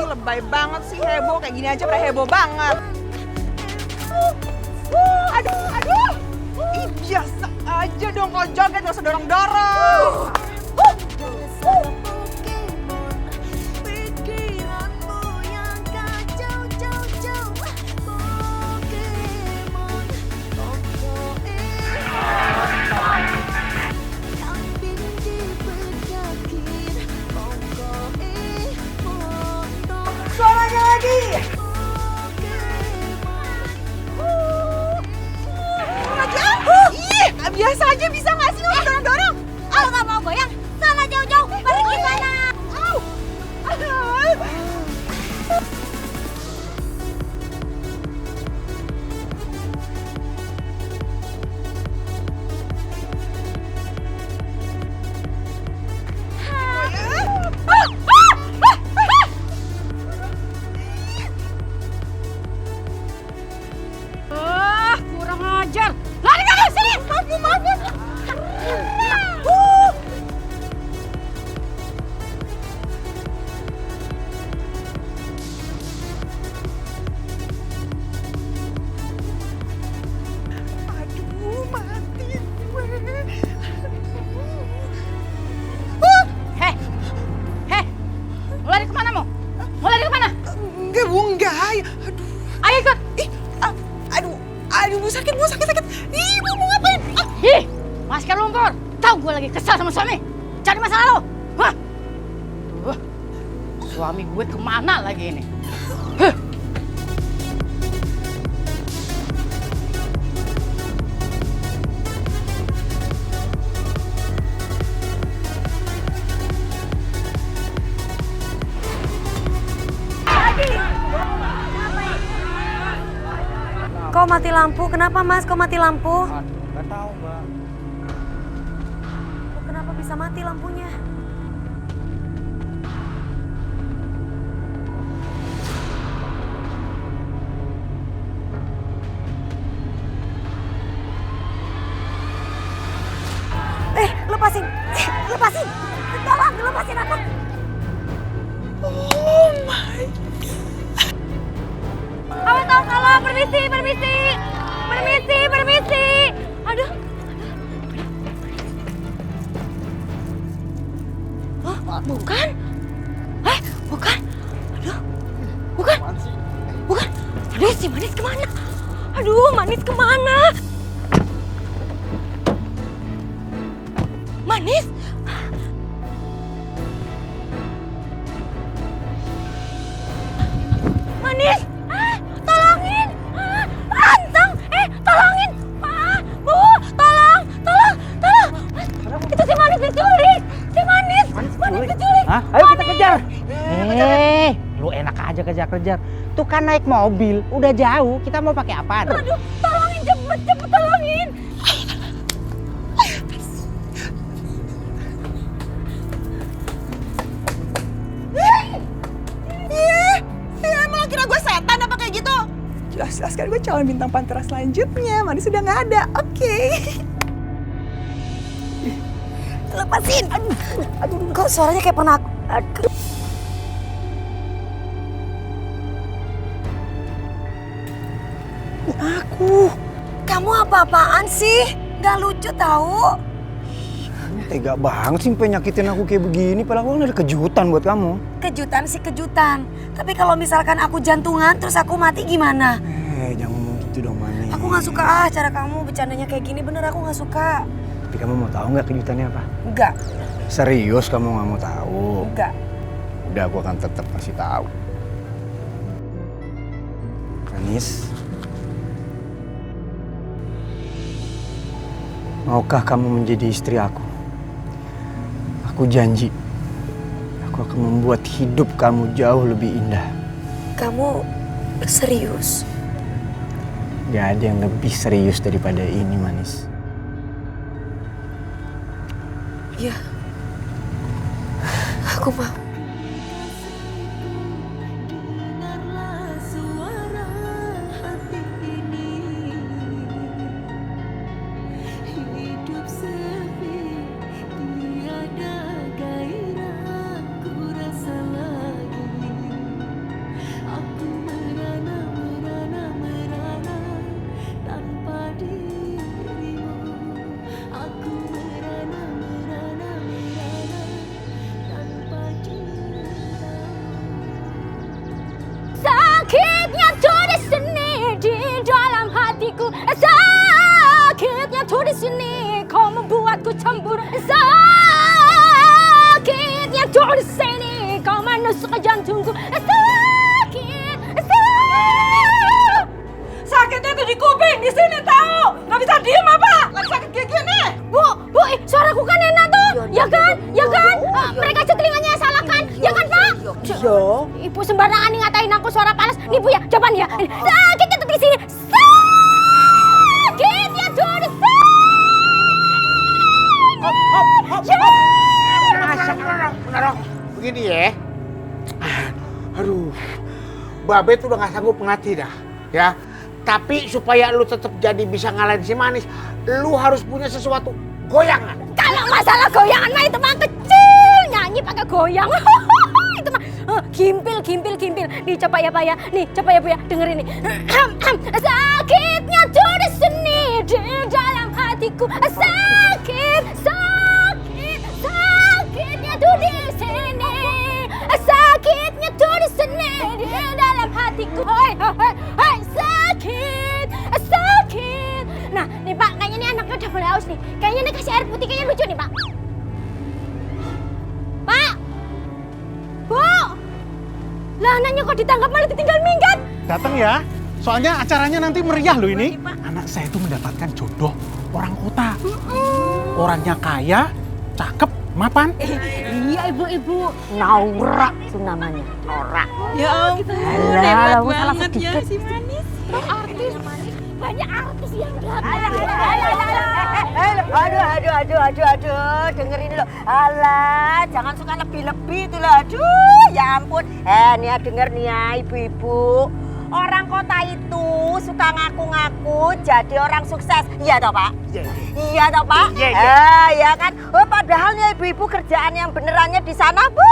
lebay banget sih, heboh. Kayak gini aja udah heboh banget. Aduh. Ih, biasa aja dong kalau joget, gak usah dorong-dorong. Suaranya lagi. Ih, biasa aja bisa nggak sih nggak dorong-dorong? Kalau nggak mau goyang, sana jauh-jauh, pergi sana. Kurang ajar. Lari kamu sini. Maaf. Aduh, mati gue. Heh. Mau lari kemana mau? Mau lari kemana? Enggak, Bu, enggak. Aduh. Ayo ikut. Ih, aduh, Bu, sakit. Ih, Bu, mau ngapain? Ih, masker lumpur. Tahu gue lagi kesal sama suami. Cari masalah lo. Hah? Suami gue kemana lagi ini? Kok mati lampu? Kenapa Mas? Kok mati lampu? Nggak tahu, Mbak. Kok kenapa bisa mati lampunya? Lepasin! Tolong, lepasin aku! Oh my. Awas, tolong, permisi! Aduh! Oh, bukan? Bukan? Aduh, bukan? Aduh, si Manis kemana? Manis? Manis! Tolongin! Anteng! Tolongin! Bu! Tolong! Itu si Manis diculik! Manis diculik! Hah? Ayo kita kejar! Lu enak aja kejar-kejar. Tuh kan naik mobil, udah jauh. Kita mau pakai apaan? Aduh, tolongin cepet tolongin! Emang kira gue setan apa kayak gitu? Jelas-jelas kan gue calon bintang Pantera selanjutnya. Manis sudah nggak ada. Oke. Lepasin! Aduh, kok suaranya kayak pernah aku... Aku. Kamu apa-apaan sih? Gak lucu tahu. Tega banget sih pengen nyakitin aku kayak begini. Padahal aku ada kejutan buat kamu. Kejutan sih kejutan. Tapi kalau misalkan aku jantungan terus aku mati gimana? Jangan ngomong gitu dong, Manis. Aku gak suka cara kamu bercandanya kayak gini. Bener aku gak suka. Tapi kamu mau tahu nggak kejutannya apa? Enggak. Serius kamu nggak mau tahu? Enggak. Udah, aku akan tetap kasih tahu. Manis. Maukah kamu menjadi istri aku? Aku janji, aku akan membuat hidup kamu jauh lebih indah. Kamu serius? Gak ada yang lebih serius daripada ini, Manis. Ya. Aku mau. Sakitnya tuh di sini di dalam hatiku. Sakitnya tuh di sini kau membuatku cemburu. Sakitnya tuh di sini kau menusuk ke jantungku. Sakitnya tuh di kuping, di sini tahu. Nggak bisa diem apa? Lagi sakit kayak gini. Bu, suaraku kan enak tuh, ya kan? Mereka aja telinganya salah kan? Ya kan, Pak? Iya. Ibu sembarangan nih ngatain aku suara panas. Nih, Bu ya, coba nih ya. Sakitnya tuh di sini. Sakitnya tuh di sini. Begini ya. Aduh. Babe tuh udah gak sanggup ngelatih dah. Ya. Tapi supaya lu tetap jadi bisa ngalahin si Manis, lu harus punya sesuatu goyangan. Kalau masalah goyangan mah itu mah kecil. Nyanyi pakai goyang. Itu mah gimpil. Nih coba ya, Pak ya. Nih coba ya, Bu ya. Dengerin nih. Sakitnya tuh di sini di dalam hatiku. Sakitnya tuh di sini. Sakitnya tuh di sini di dalam hatiku. Hai, sakit. Nah, nih Pak, kayaknya nih anaknya udah mulai haus nih. Kayaknya nih kasih air putih, kayaknya lucu nih, Pak. Pak! Bu! Lah, anaknya kok ditangkap malah ditinggal minggat? Datang ya, soalnya acaranya nanti meriah loh ini. Anak saya itu mendapatkan jodoh orang kota. Orangnya kaya, cakep, mapan. Iya, Ibu. Naura itu namanya. Naura. Ya ampun, Alah, hebat salah banget ya sedikit. si Manis. Artis. Banyak artis yang datang. Aduh, dengerin lo. Alah, jangan suka lebih-lebih itu loh. Aduh, ya ampun. Nih ya, denger nih ya ibu-ibu. Orang kota itu suka ngaku-ngaku jadi orang sukses. Iya toh, Pak? Iya toh, Pak? Iya kan? Padahal nih ibu-ibu kerjaan yang benerannya di sana, Bu.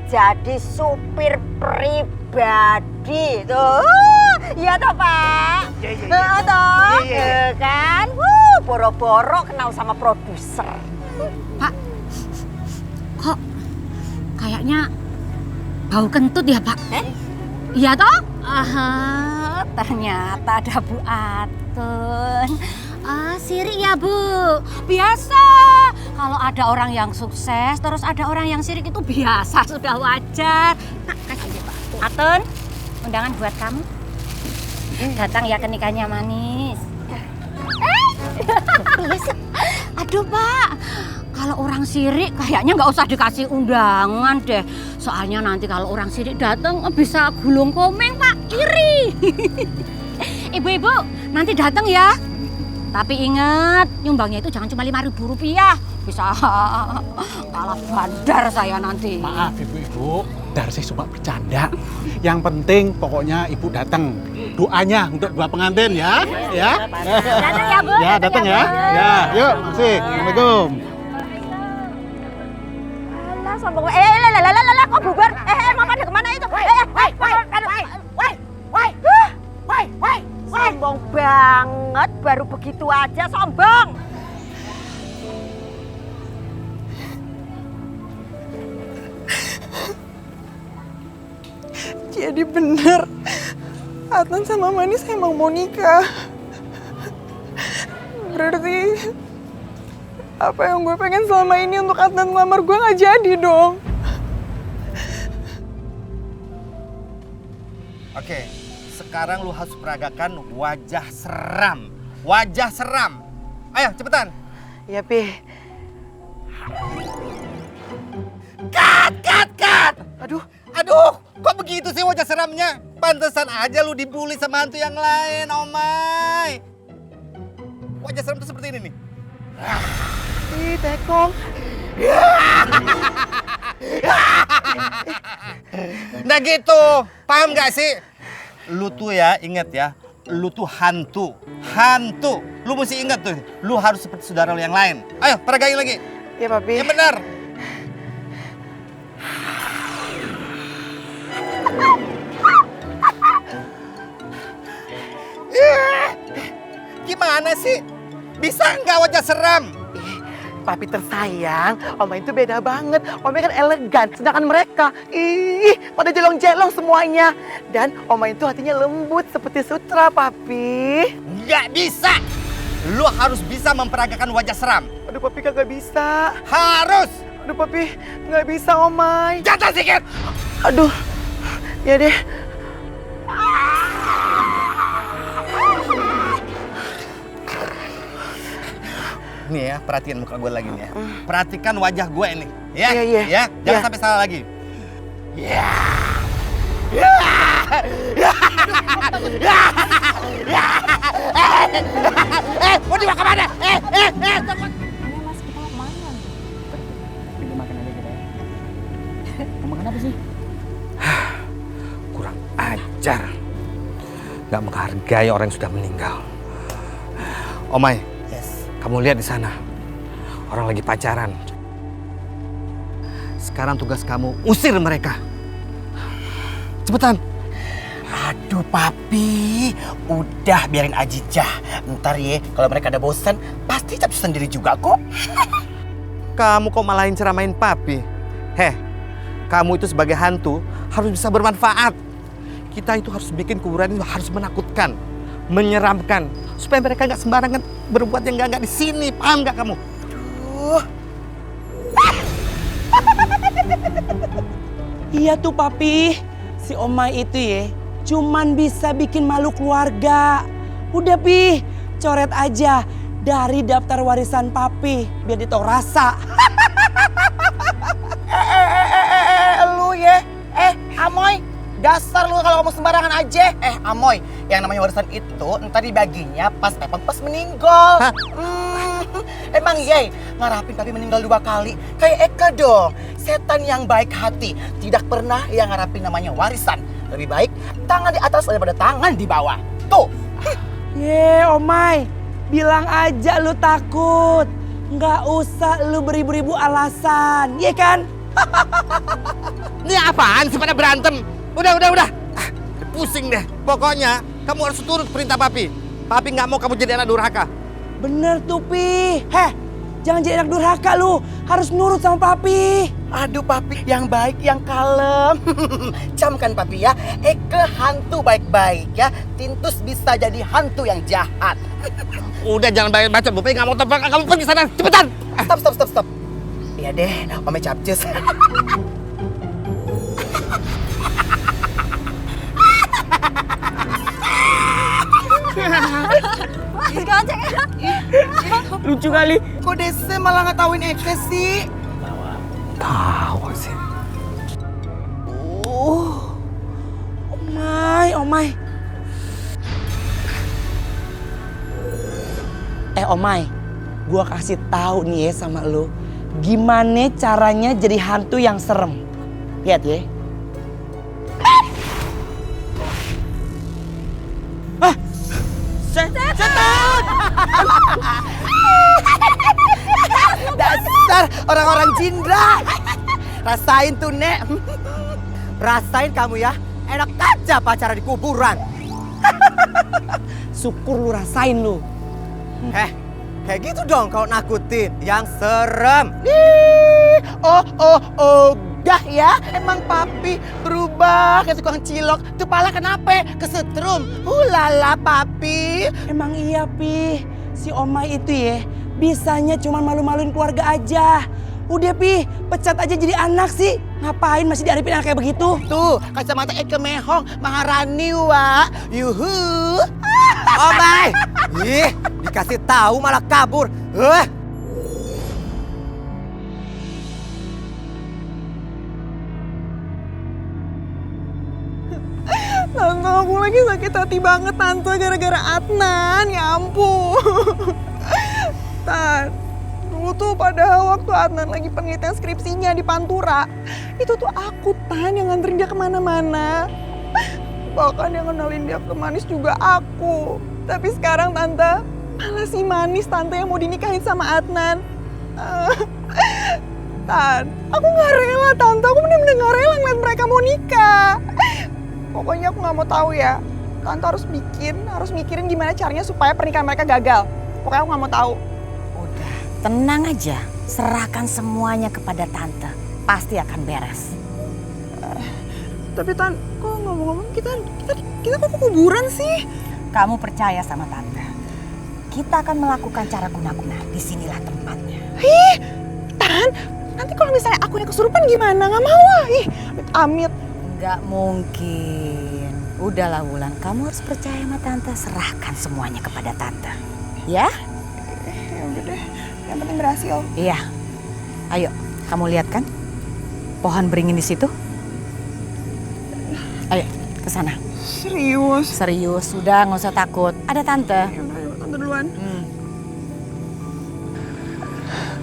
Jadi supir pribadi tuh. Iya toh, Pak? Iya toh. Kan? Boro-boro kenal sama produser. Pak, kok kayaknya bau kentut ya, Pak? Iya toh? Ternyata ada Bu Atun. Sirik ya, Bu. Biasa. Kalau ada orang yang sukses, terus ada orang yang sirik itu biasa, sudah wajar. Pak, kasih deh, Pak. Atun, undangan buat kamu. Datang ya ke nikahnya Manis. Aduh, Pak. Kalau orang sirik kayaknya nggak usah dikasih undangan deh. Soalnya nanti kalau orang sirik datang bisa gulung komeng, Pak. Iri. Ibu-ibu, nanti datang ya. Tapi ingat, nyumbangnya itu jangan cuma Rp5.000. Bisa kalah bandar saya nanti. Maaf ibu-ibu, Darsi cuma bercanda. Yang penting pokoknya ibu datang. Doanya untuk dua pengantin ya. Ya. Datang ya, Bu. Ya, datang ya. Ya, yuk, makasih. Assalamualaikum. Alah, sombong. Kok bubar? Mau pada kemana itu? Sombong banget, baru begitu aja sombong. Jadi bener, Atun sama Manis emang mau nikah. Berarti apa yang gue pengen selama ini untuk Atun ngelamar gue gak jadi dong. Oke, sekarang lu harus peragakan wajah seram. Wajah seram. Ayo, cepetan. Ya, Pi. Cut! Aduh, kok begitu sih wajah seramnya? Pantesan aja lu dibully sama hantu yang lain, Omay. Wajah seram tuh seperti ini nih. Ih, tekong. Nah gitu, paham gak sih? Lu tuh ya, inget ya, lu tuh hantu. Lu mesti inget tuh, lu harus seperti saudara lu yang lain. Ayo, peragain lagi. Ya, Papi. Yang benar. Gimana sih? Bisa nggak wajah seram? Papi tersayang, Oma itu beda banget. Oma kan elegan, sedangkan mereka, pada jelong-jelong semuanya. Dan Oma itu hatinya lembut seperti sutra, Papi. Nggak bisa. Lu harus bisa memperagakan wajah seram. Aduh, Papi kagak bisa. Harus. Aduh, Papi nggak bisa, Omay. Jatuh sedikit. Aduh, ya deh. Nih ya, perhatiin muka gue lagi nih ya. Perhatikan wajah gue ini. Ya, Iya. ya. Jangan Iya. sampai salah lagi. Ya. Mau dibawa kemana? Mas, kita mau kemana? Pindah makan aja kita ya. Mau makan apa sih? Kurang ajar. Gak menghargai orang yang sudah meninggal. Omay, kamu lihat di sana. Orang lagi pacaran. Sekarang tugas kamu usir mereka. Cepetan. Aduh, Papi. Udah, biarin Ajijah. Ntar ya, kalau mereka ada bosan, pasti capcus sendiri juga kok. Kamu kok malahin ceramain papi? Kamu itu sebagai hantu harus bisa bermanfaat. Kita itu harus bikin kuburan itu harus menakutkan, menyeramkan, supaya mereka nggak sembarangan berbuat yang nggak di sini. Paham nggak kamu? Iya tuh Papi, si Omay itu ya cuman bisa bikin malu keluarga. Udah Pi, coret aja dari daftar warisan Papi biar dia tahu rasa. Lu ya, Amoy, dasar lu kalau ngomong sembarangan aja. Amoy, yang namanya warisan itu ntar dibaginya pas pas meninggal. Emang iya, ngarapin Papi meninggal 2 kali. Kayak Eka dong, setan yang baik hati. Tidak pernah yang ngarapin namanya warisan. Lebih baik tangan di atas daripada tangan di bawah. Tuh. Ye Omay, bilang aja lu takut. Nggak usah lu beribu-ribu alasan, iya kan? Ini apaan sih pada berantem? Udah. Pusing deh. Pokoknya kamu harus turut perintah papi. Papi nggak mau kamu jadi anak durhaka. Bener tuh Pi. Jangan jadi anak durhaka lu. Harus nurut sama Papi. Aduh Papi, yang baik, yang kalem. Camkan Papi ya. Eke hantu baik-baik ya. Tintus bisa jadi hantu yang jahat. Udah jangan banyak bacot, Bapak nggak mau tebak. Kamu pergi sana, cepetan. Stop. Iya deh, Ome capcus. Lucu kali. Kok Dese malah ngetahuin Eke sih? Tahu sih. Omay. Omay, gua kasih tahu nih ya sama lu. Gimana caranya jadi hantu yang serem. Lihat ya. Setan! Dasar orang-orang jindra. Rasain tuh, Nek. Rasain kamu ya. Enak aja pacaran di kuburan. Syukur lu rasain lu. Kayak gitu dong kalau nakutin. Yang serem. Udah ya. Emang Papi berubah kayak tukang cilok. Kepala kenapa? Kesetrum. Ulala Papi. Emang iya Pi. Si Omay itu ya bisanya cuma malu-maluin keluarga aja. Udah Pi, pecat aja jadi anak sih. Ngapain masih diarifin anak kayak begitu? Tuh, kacamata Eke Mehong, Maharani wa. Yuhu. Omay. Ih, dikasih tahu malah kabur. Tante, aku lagi sakit hati banget Tante gara-gara Adnan, ya ampun. Tan, dulu tuh pada waktu Adnan lagi penelitian skripsinya di Pantura, itu tuh aku Tan yang nganterin dia kemana-mana. Bahkan yang kenalin dia ke Manis juga aku. Tapi sekarang Tante, malah si Manis Tante yang mau dinikahin sama Adnan. Tan, aku gak rela Tante, aku bener-bener gak rela ngeliat mereka mau nikah. Pokoknya aku gak mau tahu ya. Tante harus mikirin gimana caranya supaya pernikahan mereka gagal. Pokoknya aku gak mau tahu. Tenang aja. serahkan semuanya kepada tante. Pasti akan beres. Tapi Tan, kok ngomong-ngomong kita kok kuburan sih? Kamu percaya sama tante. Kita akan melakukan cara guna-guna. Disinilah tempatnya. Tan, nanti kalau misalnya aku yang kesurupan gimana? Nggak mau ah. Amit. Nggak mungkin. Udahlah Wulan, kamu harus percaya sama tante. Serahkan semuanya kepada tante. Ya? Ya udah deh, yang penting berhasil. Iya. Ayo, kamu lihat kan? Pohon beringin di situ. Ayo, ke sana. Serius? Serius, sudah nggak usah takut. Ada tante. Ya udah, ayo, Tante duluan.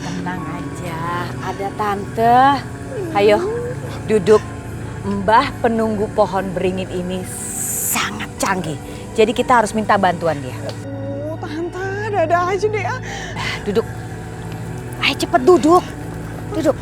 Tenang aja, ada tante. Ayo, duduk. Mbah penunggu pohon beringin ini sangat canggih. Jadi kita harus minta bantuan dia. Oh, Tante, ada aja deh. Duduk. Ayo cepet duduk. Duduk.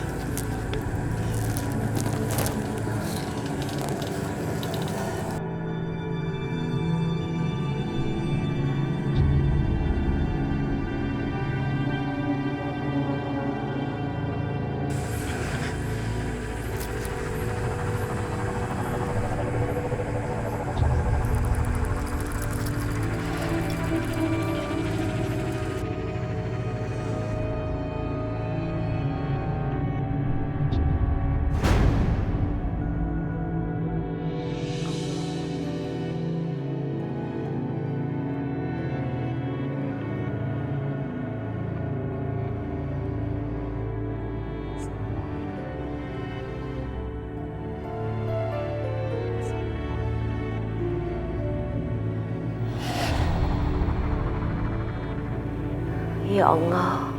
Ya Allah,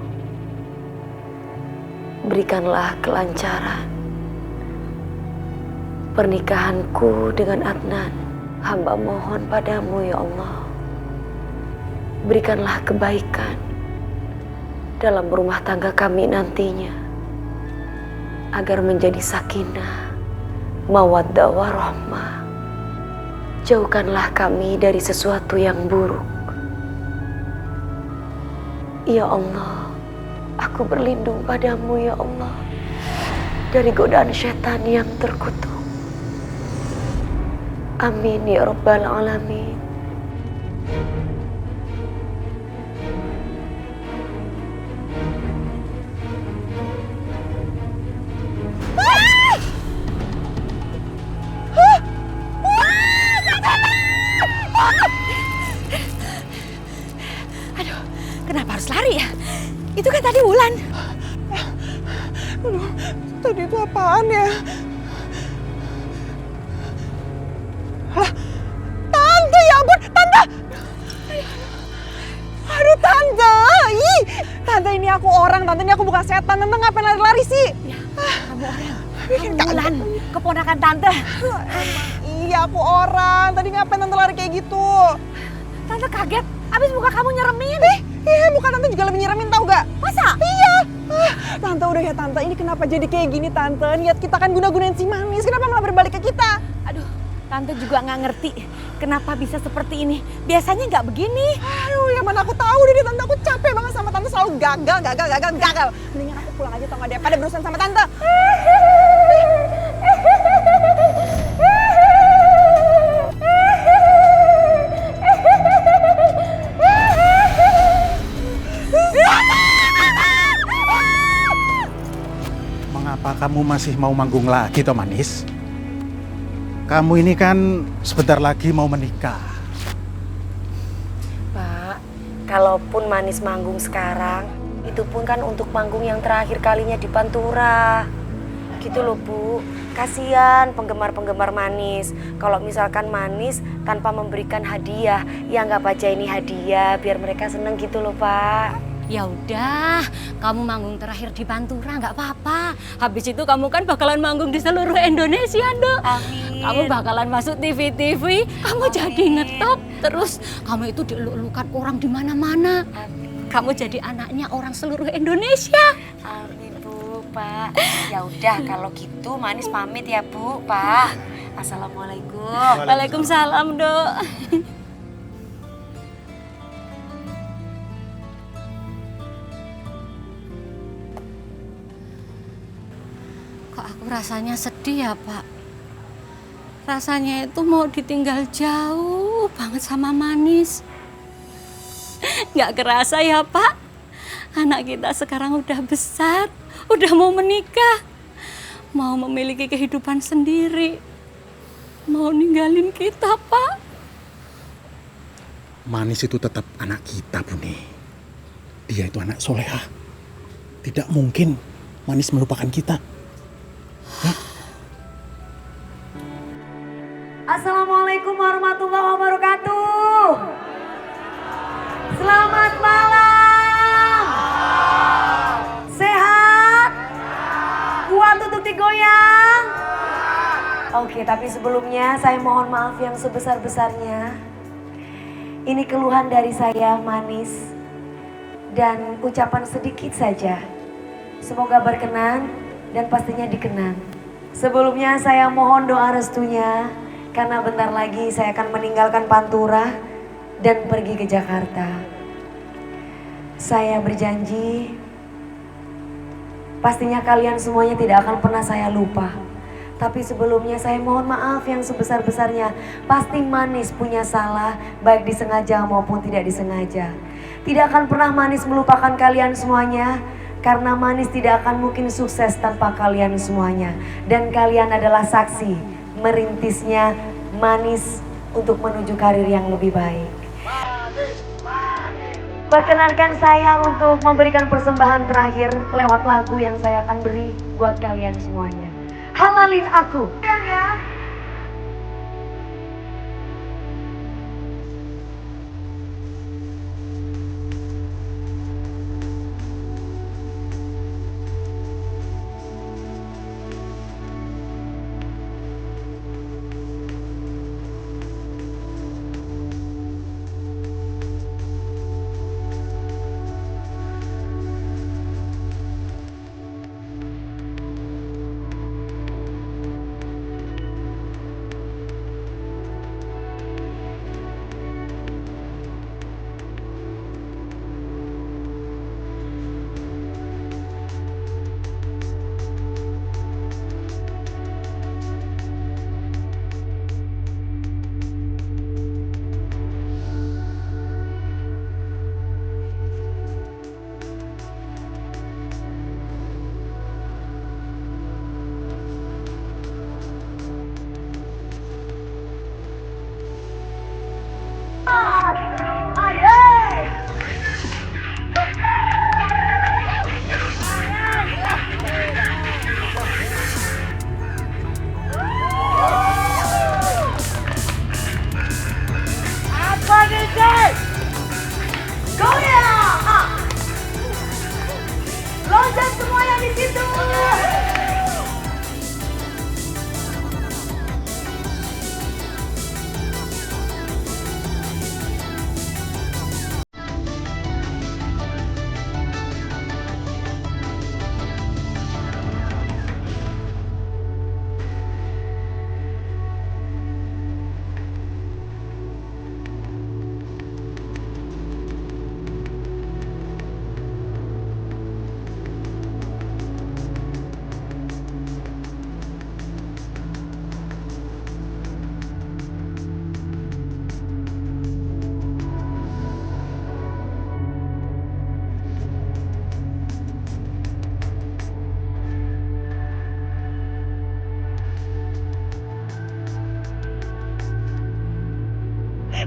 berikanlah kelancaran pernikahanku dengan Adnan. Hamba mohon padamu ya Allah, berikanlah kebaikan dalam rumah tangga kami nantinya, agar menjadi sakinah, mawaddah warahmah. Jauhkanlah kami dari sesuatu yang buruk. Ya Allah, aku berlindung padamu ya Allah dari godaan setan yang terkutuk. Amin ya Rabbal Alamin. Kenapa harus lari ya? Itu kan tadi Wulan. Aduh, tadi itu apaan ya? Hah? Tante, ya ampun, Tante! Aduh, Tante! Ih, Tante ini aku orang, Tante ini aku bukan setan. Tante ngapain lari-lari sih? Ya, kamu orang. Bikin Wulan, keponakan Tante. Iya, aku orang. Tadi ngapain Tante lari kayak gitu? Tante kaget, abis muka kamu nyeremin. Iya, muka Tante juga lebih nyeremin, tau gak? Masa? Iya. Tante udah ya Tante, ini kenapa jadi kayak gini Tante? Niat kita kan guna-gunain si Manis, kenapa malah berbalik ke kita? Aduh, Tante juga nggak ngerti kenapa bisa seperti ini. Biasanya nggak begini. Aduh, ya mana aku tahu deh Tante, aku capek banget sama Tante, selalu gagal. Mendingan aku pulang aja tau gak, daripada berurusan sama Tante. Mengapa kamu masih mau manggung lagi, toh Manis? Kamu ini kan sebentar lagi mau menikah. Pak, kalaupun Manis manggung sekarang, itu pun kan untuk manggung yang terakhir kalinya di Pantura. Gitu loh Bu, kasihan penggemar-penggemar Manis. Kalau misalkan Manis tanpa memberikan hadiah, ya nggak baca ini hadiah, biar mereka seneng gitu loh Pak. Ya udah, kamu manggung terakhir di Pantura nggak apa-apa. Habis itu kamu kan bakalan manggung di seluruh Indonesia, Dok. Amin. Kamu bakalan masuk TV-TV, kamu jadi ngetop. Terus kamu itu dieluk-elukan orang di mana-mana. Kamu jadi anaknya orang seluruh Indonesia. Amin Bu, Pak. Ya udah kalau gitu Manis pamit ya Bu, Pak. Assalamualaikum. Waalaikumsalam, Dok. Rasanya sedih ya Pak. Rasanya itu mau ditinggal jauh banget sama Manis. Nggak kerasa ya Pak, anak kita sekarang udah besar, udah mau menikah, mau memiliki kehidupan sendiri, mau ninggalin kita Pak. Manis itu tetap anak kita, Buni. Dia itu anak solehah. Tidak mungkin Manis melupakan kita. Assalamualaikum warahmatullahi wabarakatuh. Selamat malam. Sehat? Kuat untuk digoyang? Oke, tapi sebelumnya saya mohon maaf yang sebesar-besarnya. Ini keluhan dari saya, Manis. Dan ucapan sedikit saja. Semoga berkenan dan pastinya dikenan. Sebelumnya saya mohon doa restunya. Karena bentar lagi saya akan meninggalkan Pantura dan pergi ke Jakarta. Saya berjanji, pastinya kalian semuanya tidak akan pernah saya lupa. Tapi sebelumnya saya mohon maaf yang sebesar-besarnya. Pasti Manis punya salah, baik disengaja maupun tidak disengaja. Tidak akan pernah Manis melupakan kalian semuanya. Karena Manis tidak akan mungkin sukses tanpa kalian semuanya. Dan kalian adalah saksi merintisnya Manis untuk menuju karir yang lebih baik. Perkenankan saya untuk memberikan persembahan terakhir lewat lagu yang saya akan beri buat kalian semuanya. Halalin aku. Loncat semua yang di situ.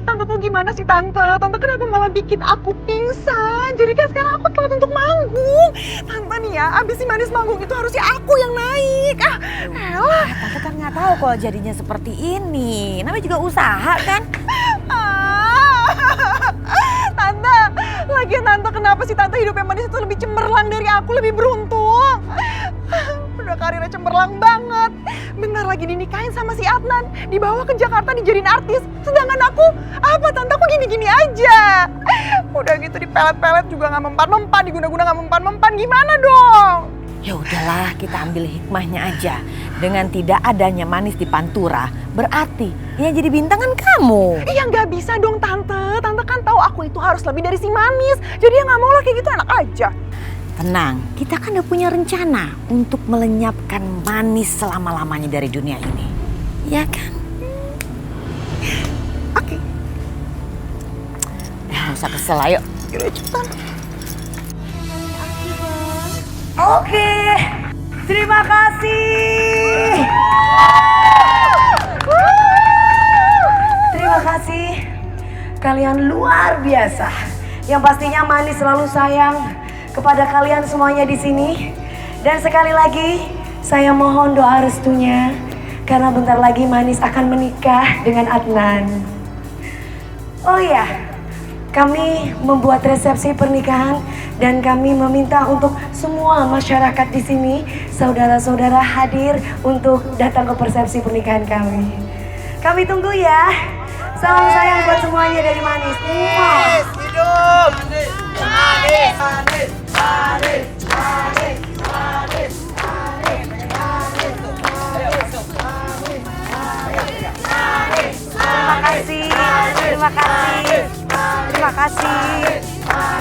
Tante tuh gimana sih Tante? Tante kenapa malah bikin aku pingsan? Jadi kan sekarang aku telat untuk manggung. Tante nih ya, abis si Manis manggung itu harusnya aku yang naik. Elah. Tante kan nggak tahu kalau jadinya seperti ini. Namanya juga usaha kan. Tante, lagian Tante kenapa sih Tante hidupnya Manis itu lebih cemerlang dari aku, lebih beruntung? Udah karirnya cemerlang banget. Bentar lagi dinikahin sama si Adnan, dibawa ke Jakarta dijadiin artis. Sedangkan aku, apa Tante, aku gini-gini aja. Udah gitu dipelet-pelet juga nggak mempan-mempan, diguna-guna nggak mempan-mempan, gimana dong? Ya udahlah, kita ambil hikmahnya aja. Dengan tidak adanya Manis di Pantura, berarti yang jadi bintang kan kamu. Iya nggak bisa dong Tante. Tante kan tahu aku itu harus lebih dari si Manis. Jadi ya nggak mau lah kayak gitu, enak aja. tenang. Kita kan udah punya rencana untuk melenyapkan Manis selama-lamanya dari dunia ini. Ya kan? Oke. Nggak usah kesel, ayo. Yaudah cepetan. Oke. Terima kasih. Terima kasih. Kalian luar biasa. Yang pastinya Manis selalu sayang kepada kalian semuanya di sini. Dan sekali lagi saya mohon doa restunya karena bentar lagi Manis akan menikah dengan Adnan. Oh ya, kami membuat resepsi pernikahan dan kami meminta untuk semua masyarakat di sini, saudara-saudara hadir untuk datang ke resepsi pernikahan kami. Kami tunggu ya. Salam sayang buat semuanya dari Manis. Manis, hidup! Manis, manis, manis, manis, manis, Terima kasih, terima kasih, terima kasih,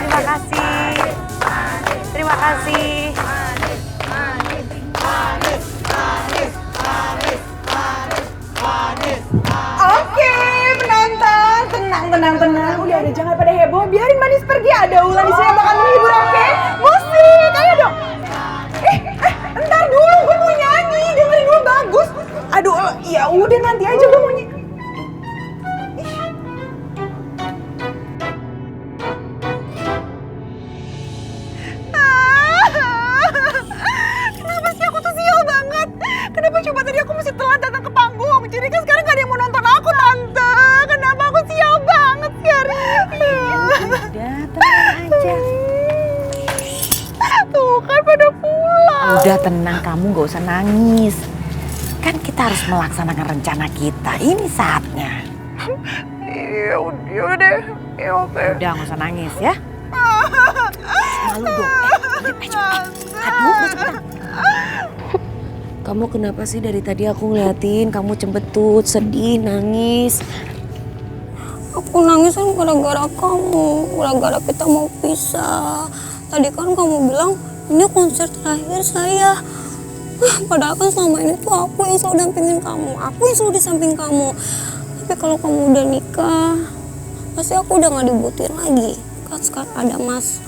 terima kasih, terima kasih. Oke, penonton, tenang. Udah jangan pada heboh, biarin Manis pergi. Ada Ulan di sini yang bakal menghibur, oke? Musik, ayo dong. Entar dulu, gue mau nyanyi, dengerin gue bagus. Aduh, ya udah nanti aja gue mau nyanyi. Kenapa sih aku tuh sial banget? Kenapa coba tadi aku mesti telat datang ke panggung? Jadi kan sekarang gak ada yang mau nonton aku, Tante. Kenapa aku sial banget sih hari ini? Udah, tenang aja. Tuh kan pada pulang. Udah tenang, kamu gak usah nangis. Kan kita harus melaksanakan rencana kita. Ini saatnya. Iya, udah deh. Ya oke. Udah, gak usah nangis ya. Malu dong. Aduh, cepetan. Kamu kenapa sih dari tadi aku ngeliatin kamu cembetut, sedih, nangis? Aku nangis kan gara-gara kamu, gara-gara kita mau pisah. Tadi kan kamu bilang ini konser terakhir saya. Padahal kan selama ini tuh aku yang selalu dampingin kamu, aku yang selalu di samping kamu. Tapi kalau kamu udah nikah, pasti aku udah gak dibutuhin lagi. Kan sekarang ada Mas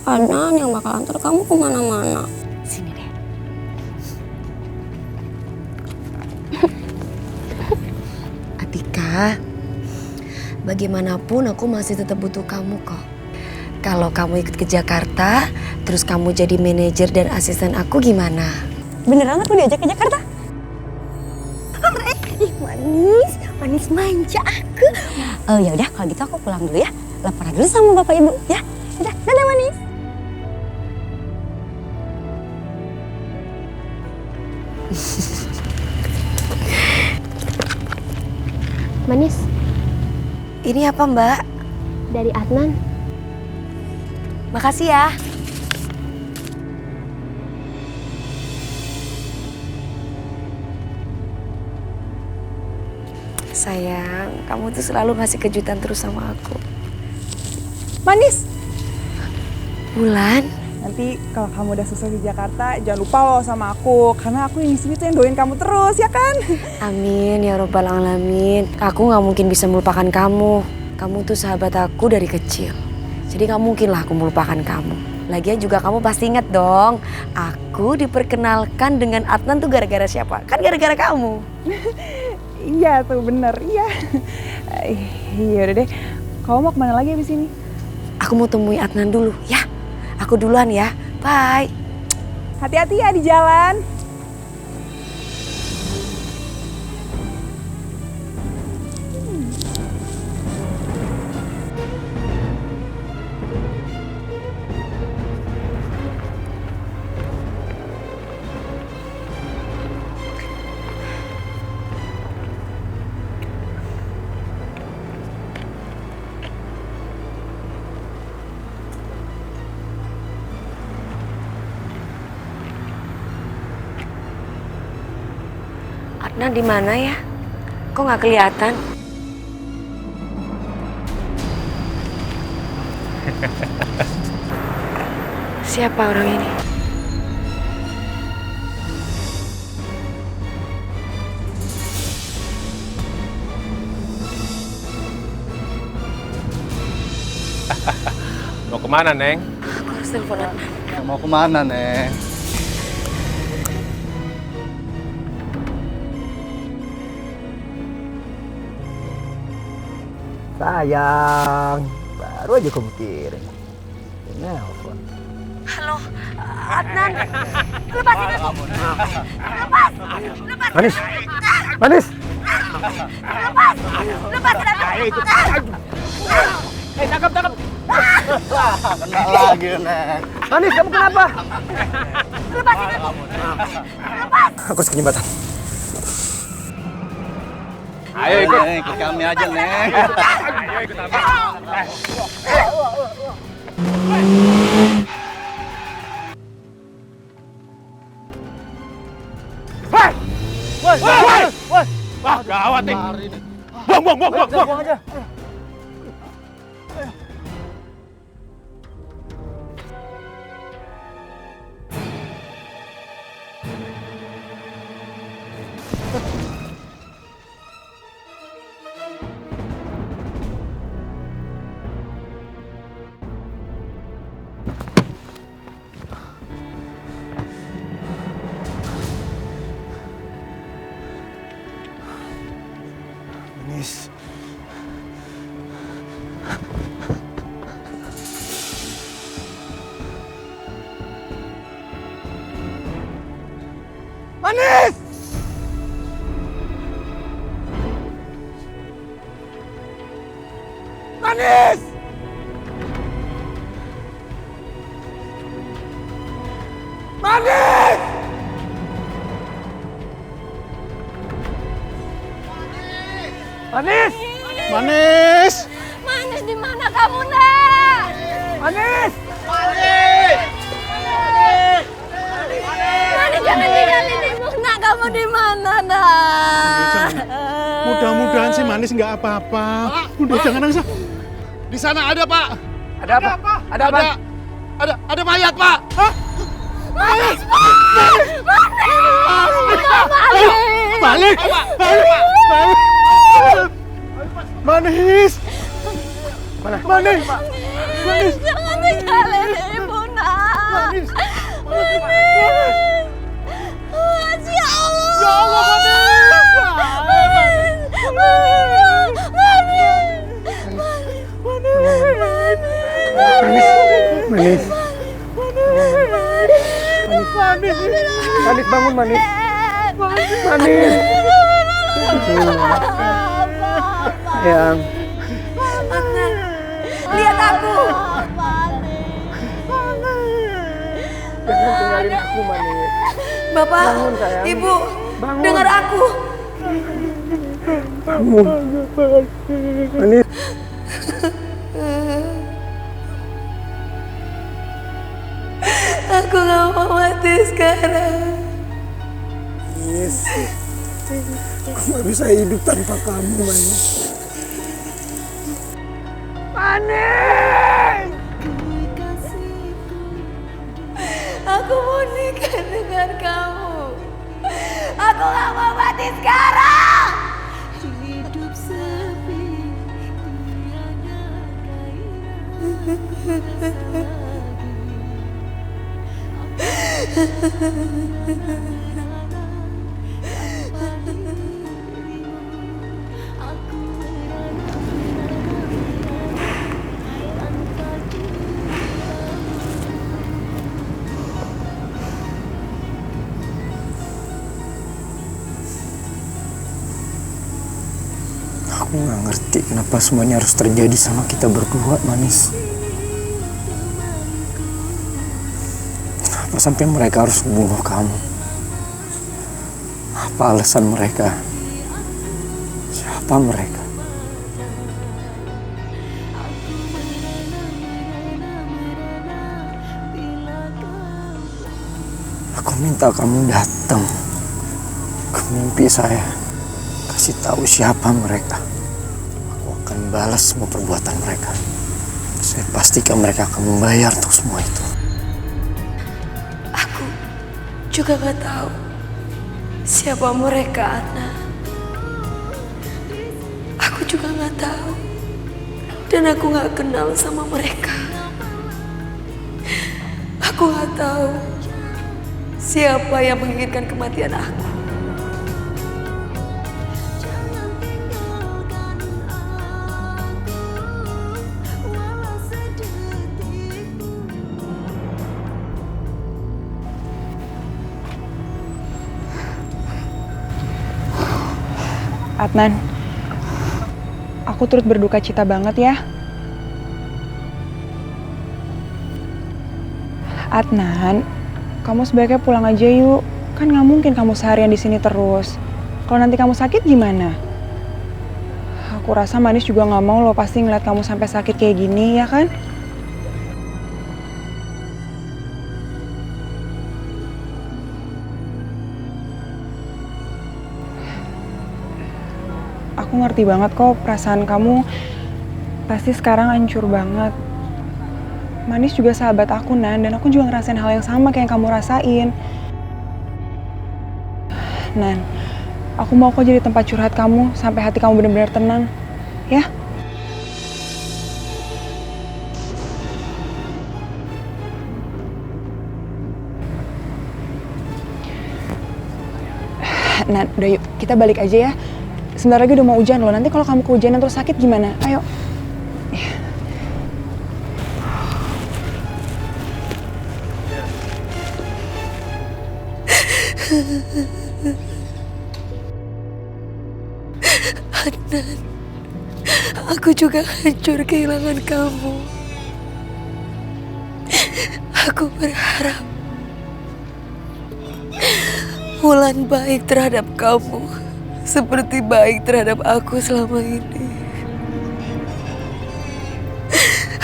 Adnan yang bakal antar kamu kemana-mana. Sini deh. Atika, bagaimanapun aku masih tetap butuh kamu kok. Kalau kamu ikut ke Jakarta, terus kamu jadi manajer dan asisten aku gimana? Beneran aku diajak ke Jakarta? Ih, manis manja aku. Oh ya udah, kalau gitu aku pulang dulu ya. Laporan dulu sama bapak ibu ya. Udah, dadah Manis. Manis, Ini apa Mbak? dari Adnan. Makasih ya. Sayang, kamu tuh selalu ngasih kejutan terus sama aku. Manis, Bulan, nanti kalau kamu udah selesai di Jakarta, jangan lupa loh sama aku. Karena aku yang di sini tuh yang doain kamu terus, ya kan? amin ya robbal alamin. Aku gak mungkin bisa melupakan kamu. Kamu tuh sahabat aku dari kecil. Jadi gak mungkin lah aku melupakan kamu. Lagian juga kamu pasti inget dong, aku diperkenalkan dengan Adnan tuh gara-gara siapa? Kan gara-gara kamu. Iya tuh, bener. Iya. Iya udah deh. Kamu mau kemana lagi abis ini? Aku mau temui Adnan dulu ya. Aku duluan ya. Bye. Hati-hati ya di jalan. Adnan di mana ya? Kok nggak kelihatan? Siapa orang ini? Mau kemana, Neng? Aku harus telepon Adnan. Mau kemana, Neng? Sayang, baru aja kamu kirim. Nelfon. Halo, Adnan. Lepasin aku. Lepas. Lepas. Manis. Manis. Lepas. Lepasin aku. Tangkap. Kena lagi, Neng. Manis, kamu kenapa? Lepasin aku. Lepas. Aku harus ke jembatan. Ayo ikut. Neng, ikut kami aja, Neng. Ayo ikut Abi. Woi. Wah, gawat nih. Buang aja. Manis. Manis! Manis! Manis! Manis! Manis! Manis di mana kamu, Nak? Manis! Manis jangan tinggalin ibu, Nak. Kamu di mana, Nak? Mudah-mudahan si Manis nggak apa-apa. Udah jangan nangis. Di sana ada, Pak. Ada apa? Ada apa? Ada mayat, Pak. Hah? Manis, Manis! Balik! Manis! Mana? Manis! Manis, jangan tinggalin ibu, Nak. Manis! Manis! Ya Allah! Ya Allah, Manis! Manis. Manis bangun, Manis. Manis. Sayang. Lihat aku. Jangan tinggalin aku, Manis. Bapak, Bangun, sayang. Ibu, Bangun. dengar aku. Bangun. Manis. Aku gak mau mati sekarang. Manis. Aku gak bisa hidup tanpa kamu, Manis. Manis! Aku mau nikah dengan kamu. Aku gak mau mati sekarang. Hidup sepi, tiada Aku nggak ngerti kenapa semuanya harus terjadi sama kita berdua, Manis. Kenapa sampai mereka harus membunuh kamu? Apa alasan mereka? Siapa mereka? Aku minta kamu datang ke mimpi saya. Kasih tahu siapa mereka. Aku akan balas semua perbuatan mereka. Saya pastikan mereka akan membayar untuk semua itu. juga gak tahu siapa mereka, Adnan. Aku juga gak tahu. Dan aku gak kenal sama mereka. Aku gak tahu siapa yang menginginkan kematian aku. Adnan, aku turut berduka cita banget ya. Adnan, kamu sebaiknya pulang aja yuk. Kan nggak mungkin kamu seharian di sini terus. Kalau nanti kamu sakit gimana? Aku rasa Manis juga nggak mau loh pasti ngeliat kamu sampai sakit kayak gini, ya kan? Aku ngerti banget kok perasaan kamu pasti sekarang hancur banget. Manis juga sahabat aku, Nan, dan aku juga ngerasain hal yang sama kayak yang kamu rasain. Nan, aku mau kok jadi tempat curhat kamu sampai hati kamu benar-benar tenang, ya? Nan, udah yuk, kita balik aja ya. Sebentar lagi udah mau hujan loh, nanti kalau kamu kehujanan terus sakit gimana? Ayo. Adnan, aku juga hancur kehilangan kamu. Aku berharap Wulan baik terhadap kamu seperti baik terhadap aku selama ini.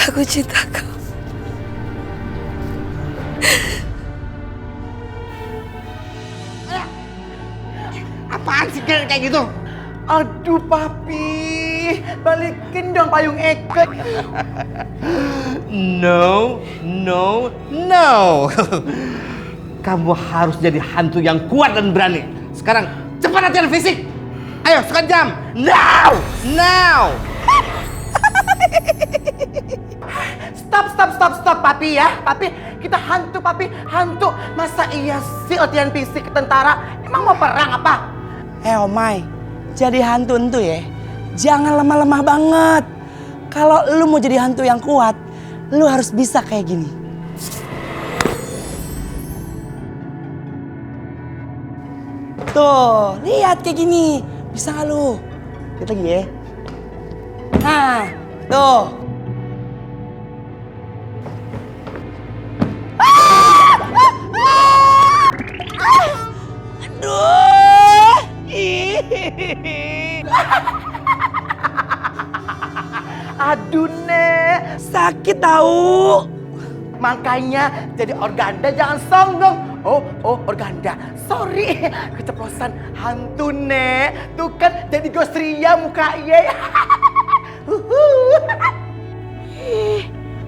Aku cinta kamu. Apaan sih kayak gitu? Aduh papi, balikin dong payung Eke. No. Kamu harus jadi hantu yang kuat dan berani. Sekarang cepat latihan fisik. Ayo, sekejam. Now. Stop, papi ya. Papi, kita hantu, papi. Hantu. Masa iya sih latihan fisik ke tentara? Emang mau perang apa? Omai, jadi hantu entu ya. Jangan lemah-lemah banget. Kalau lu mau jadi hantu yang kuat, lu harus bisa kayak gini. Tuh, lihat kayak gini. Bisa gak lu? Lihat lagi ya. Nah, tuh. Aduh. Aduh, Nek. Sakit tahu. Makanya jadi organda jangan songong. Oh, organda. Sorry, keceplosan. Hantu, Nek. Tuh kan jadi Ghost Ria mukanya.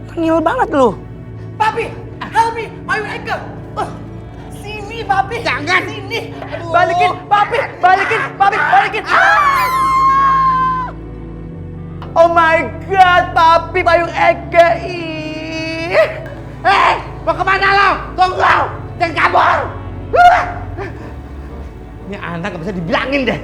Tengil banget lu. Papi, help me, payung Eke. Sini, papi. Jangan. Sini. Aduh. Balikin, papi. Balikin. Oh my God, papi, payung Eke. Hei, mau kemana lo? Tunggu, jangan kabur. Ini anak gak bisa dibilangin deh.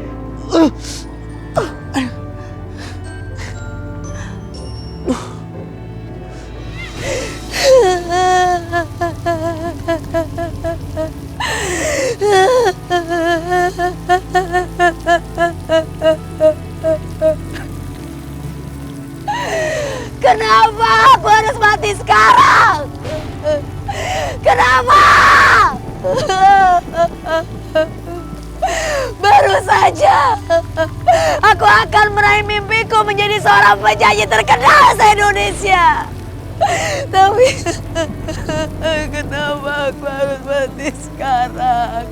Kenapa aku harus mati sekarang? Kenapa? Baru saja aku akan meraih mimpiku menjadi seorang penyanyi terkenal se-Indonesia. Tapi kenapa aku harus mati sekarang?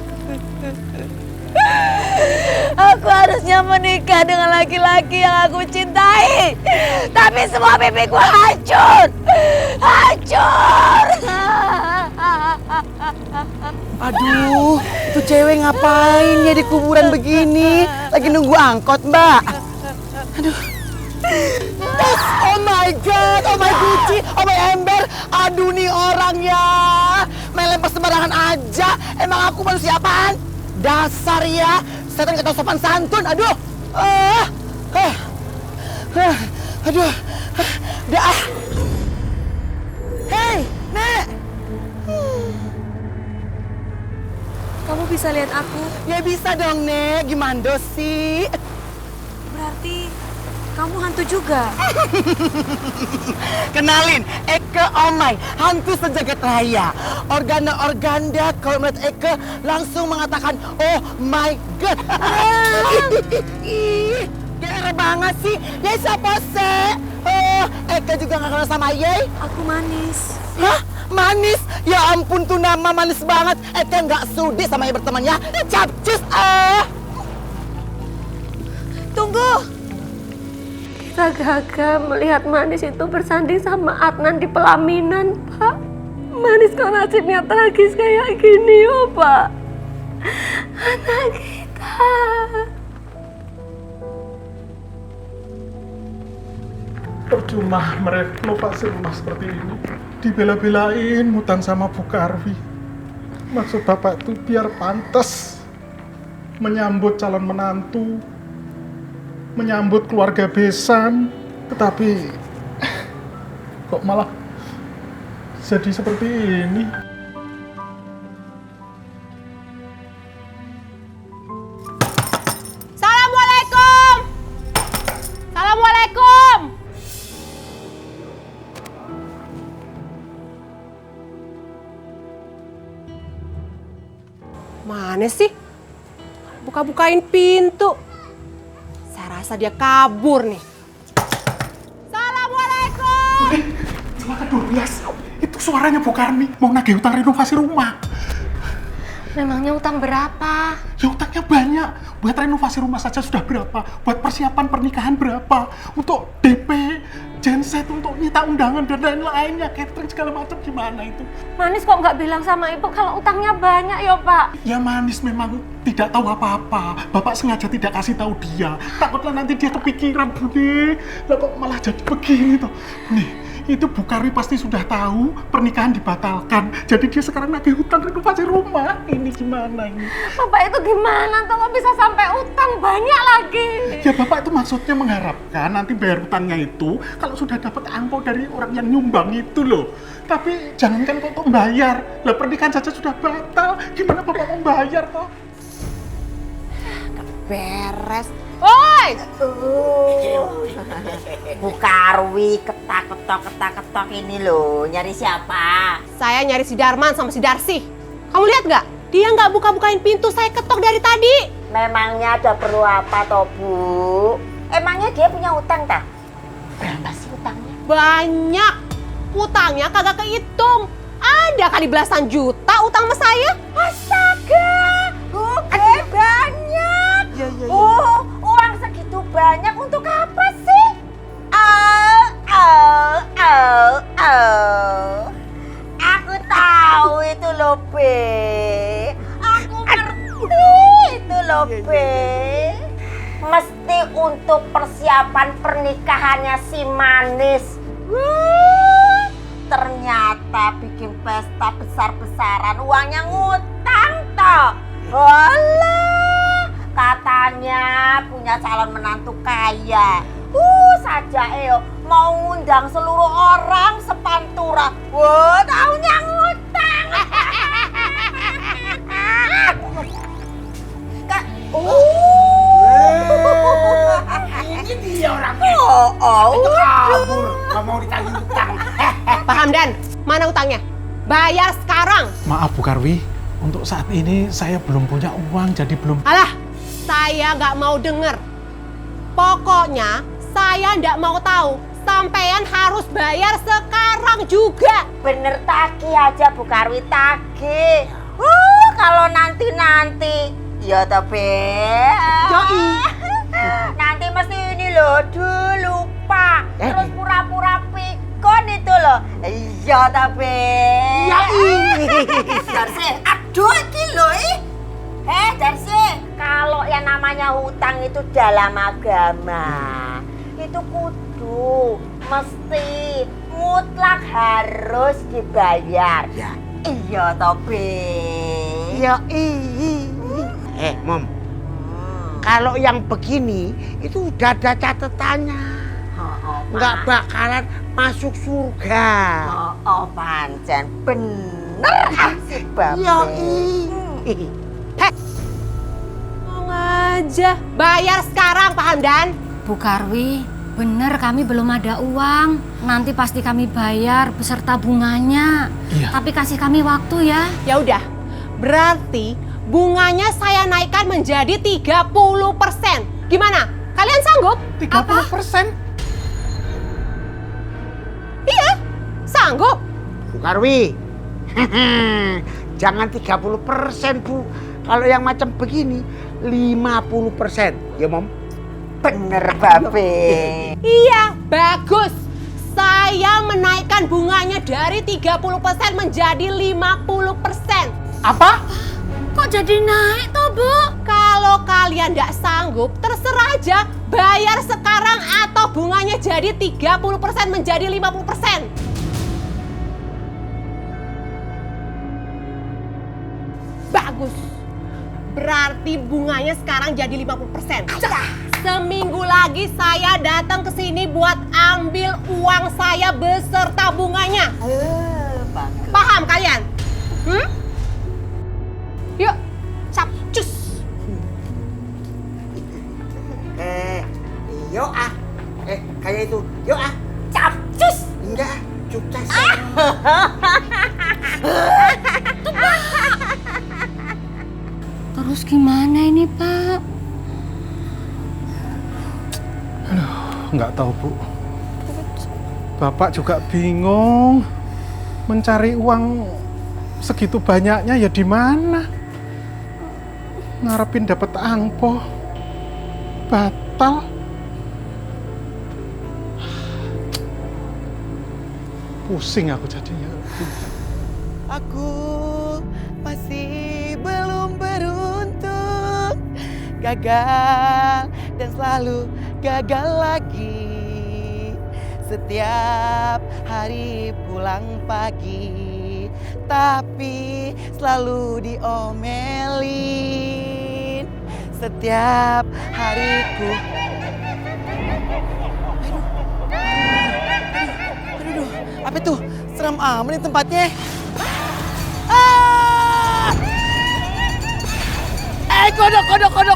Aku harusnya menikah dengan laki-laki yang aku cintai. Tapi semua mimpiku hancur. Aduh, itu cewek ngapain ya di kuburan begini? Lagi nunggu angkot, Mbak. Aduh. Oh my god, oh my Gucci, oh my Ember. Aduh nih orangnya. Main lempar sembarangan aja. Emang aku manusia apaan? Dasar ya. Setan kata sopan santun. Aduh. Aduh. Dah. Hei, Nek. Kamu bisa lihat aku? Ya bisa dong, Nek. Gimana sih? Berarti kamu hantu juga? Kenalin, Eke Omai, hantu sejagat raya. Organda-organda kalau melihat Eke langsung mengatakan, oh my god. Ih, gere banget sih. Yey siapa sih? Oh, Eke juga gak kenal sama Yey? Aku Manis. Hah? Manis? Ya ampun tuh nama manis banget. Eke nggak sudi sama Yey berteman ya. Capcus Tunggu. Kita gagal melihat Manis itu bersanding sama Adnan di pelaminan, Pak. Manis kok nasibnya tragis kayak gini, oh Pak. Anak kita. Percuma merenovasi rumah seperti ini. Dibela-belain mutan sama Bu Karwi. Maksud Bapak itu biar pantas menyambut calon menantu, menyambut keluarga besan, tetapi kok malah jadi seperti ini. Assalamualaikum. Assalamualaikum. Mana sih? Buka-bukain pintu. Saya rasa dia kabur nih. Assalamualaikum. Celaka 12. Itu suaranya Bu Karmi mau nagih utang renovasi rumah. Memangnya utang berapa? Ya utangnya banyak. Buat renovasi rumah saja sudah berapa? Buat persiapan pernikahan berapa? Untuk DP, genset, untuk nyita undangan dan lain-lainnya, catering segala macam gimana itu? Manis kok nggak bilang sama ibu kalau utangnya banyak ya Pak? Ya Manis memang tidak tahu apa-apa. Bapak sengaja tidak kasih tahu dia. Takutlah nanti dia kepikiran, Bune. Lah kok malah jadi begini tuh. Nih, itu Bu Karwi pasti sudah tahu pernikahan dibatalkan. Jadi dia sekarang nagih hutang renovasi rumah. Ini gimana ini? Bapak itu gimana tuh kok bisa sampai utang banyak lagi? Ya Bapak itu maksudnya mengharapkan nanti bayar hutangnya itu kalau sudah dapat angpau dari orang yang nyumbang itu loh. Tapi jangankan kok bayar. Lah pernikahan saja sudah batal. Gimana Bapak mau bayar toh? Beres. Woi! Bu Karwi ketak-ketok ini loh. Nyari siapa? Saya nyari si Darman sama si Darsi. Kamu lihat nggak? Dia nggak buka-bukain pintu, saya ketok dari tadi. Memangnya ada perlu apa toh Bu? Emangnya dia punya utang tak? Berapa sih utangnya? Banyak. Utangnya kagak kehitung. Ada kali belasan juta utang sama saya. Astaga! Oke, banyak! Oh, uang segitu banyak untuk apa sih? Aku tahu itu loh, Be. Aku ngerti itu loh, Be. Mesti untuk persiapan pernikahannya si Manis. Ternyata bikin pesta besar-besaran, uangnya ngutang toh. Walah, katanya punya calon menantu kaya. Saja mau ngundang seluruh orang sepantura. Wah, taunya ngutang. Ini dia orangnya. Itu kabur, nggak mau ditagih utang. Pak Hamdan, mana utangnya? Bayar sekarang. Maaf Bu Karwi, untuk saat ini saya belum punya uang, jadi belum... Alah, saya nggak mau denger. Pokoknya saya nggak mau tahu. Sampean harus bayar sekarang juga. Bener tagih aja Bu Karwi, tagih. Kalau nanti-nanti, ya tapi nanti mesti ini loh, lupa. Terus pura-pura pikun itu loh. Iya tapi. Ya Darsi, Aduh, iki lho Darsi, kalau yang namanya hutang itu dalam agama itu kudu mesti mutlak harus dibayar. Ya. Iya toh, Be. Ya Mom. Kalau yang begini itu udah ada catatannya. Nggak bakalan masuk surga. Pancen bener si Babe. Ya Ngomong aja. Bayar sekarang, Pak Hamdan. Bu Karwi, bener kami belum ada uang. Nanti pasti kami bayar beserta bunganya. Iya. Tapi kasih kami waktu ya. Ya udah, berarti bunganya saya naikkan menjadi 30%. Gimana? Kalian sanggup? 30%? Iya, sanggup. Bu Karwi, jangan 30% Bu. Kalau yang macam begini 50%, ya Mom. Bener Babe. Iya, bagus. Saya menaikkan bunganya dari 30% menjadi 50%. Apa? Kok jadi naik toh, Bu? Kalau kalian nggak sanggup, terserah aja. Bayar sekarang atau bunganya jadi 30% menjadi 50%. Bagus. Berarti bunganya sekarang jadi 50%. Seminggu lagi saya datang ke sini buat ambil uang saya beserta bunganya. Bagus. Paham kalian? Yuk, capcus. Yuk ah. Kayak itu. Yuk ah. Capcus. Enggak, cukcas. Terus gimana ini, Pak? Nggak tahu, Bu. Bapak juga bingung. Mencari uang segitu banyaknya ya di mana? Ngarepin dapat angpo. Batal. Pusing aku jadinya. Aku masih belum beruntung, gagal dan selalu gagal lagi. Setiap hari pulang pagi, tapi selalu diomelin. Setiap hariku. Aduh, apa itu? Seram amat nih tempatnya.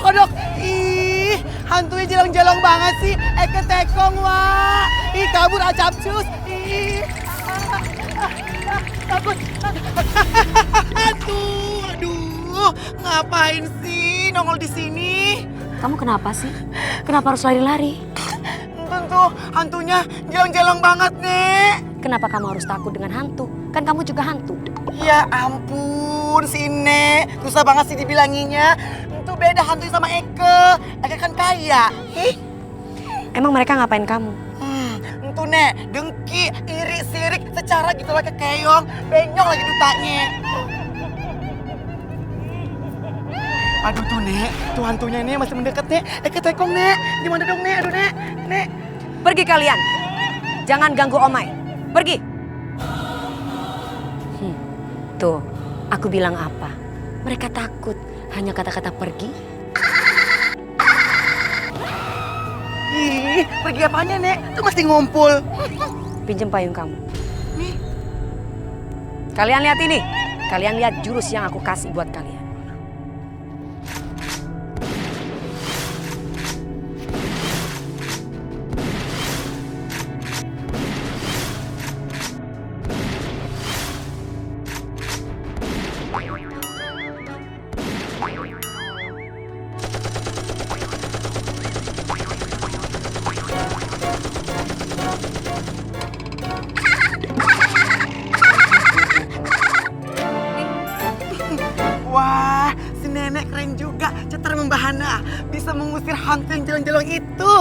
Kodok. Ih, hantunya jelong-jelong banget sih. Ketekong, wah. Ih, kabur acapcus. Ih. Takut. Aduh. Ngapain sih nongol di sini? Kamu kenapa sih? Kenapa harus lari-lari? Tentu hantunya jelong-jelong banget, Nek. Kenapa kamu harus takut dengan hantu? Kan kamu juga hantu. Ya ampun, si Nek. Susah banget sih dibilanginya. Itu beda hantunya sama Eke. Eke kan kaya. Emang mereka ngapain kamu? Itu Nek, dengki, iri, sirik, secara gitu lah kekeong. Benyok lagi dutanya. Aduh tuh Nek, tuh hantunya ini masih mendekat Nek. Eke tekong Nek, gimana dong Nek? Aduh Nek. Pergi kalian. Jangan ganggu Omai. Pergi. Tuh, aku bilang apa? Mereka takut. Hanya kata-kata pergi. Ih, pergi apanya Nek? Tuh mesti ngumpul. Pinjem payung kamu. Nih. Kalian lihat ini. Kalian lihat jurus yang aku kasih buat kalian. Wah, si nenek keren juga. Cetar membahana. Bisa mengusir hantu yang jelong-jelong itu.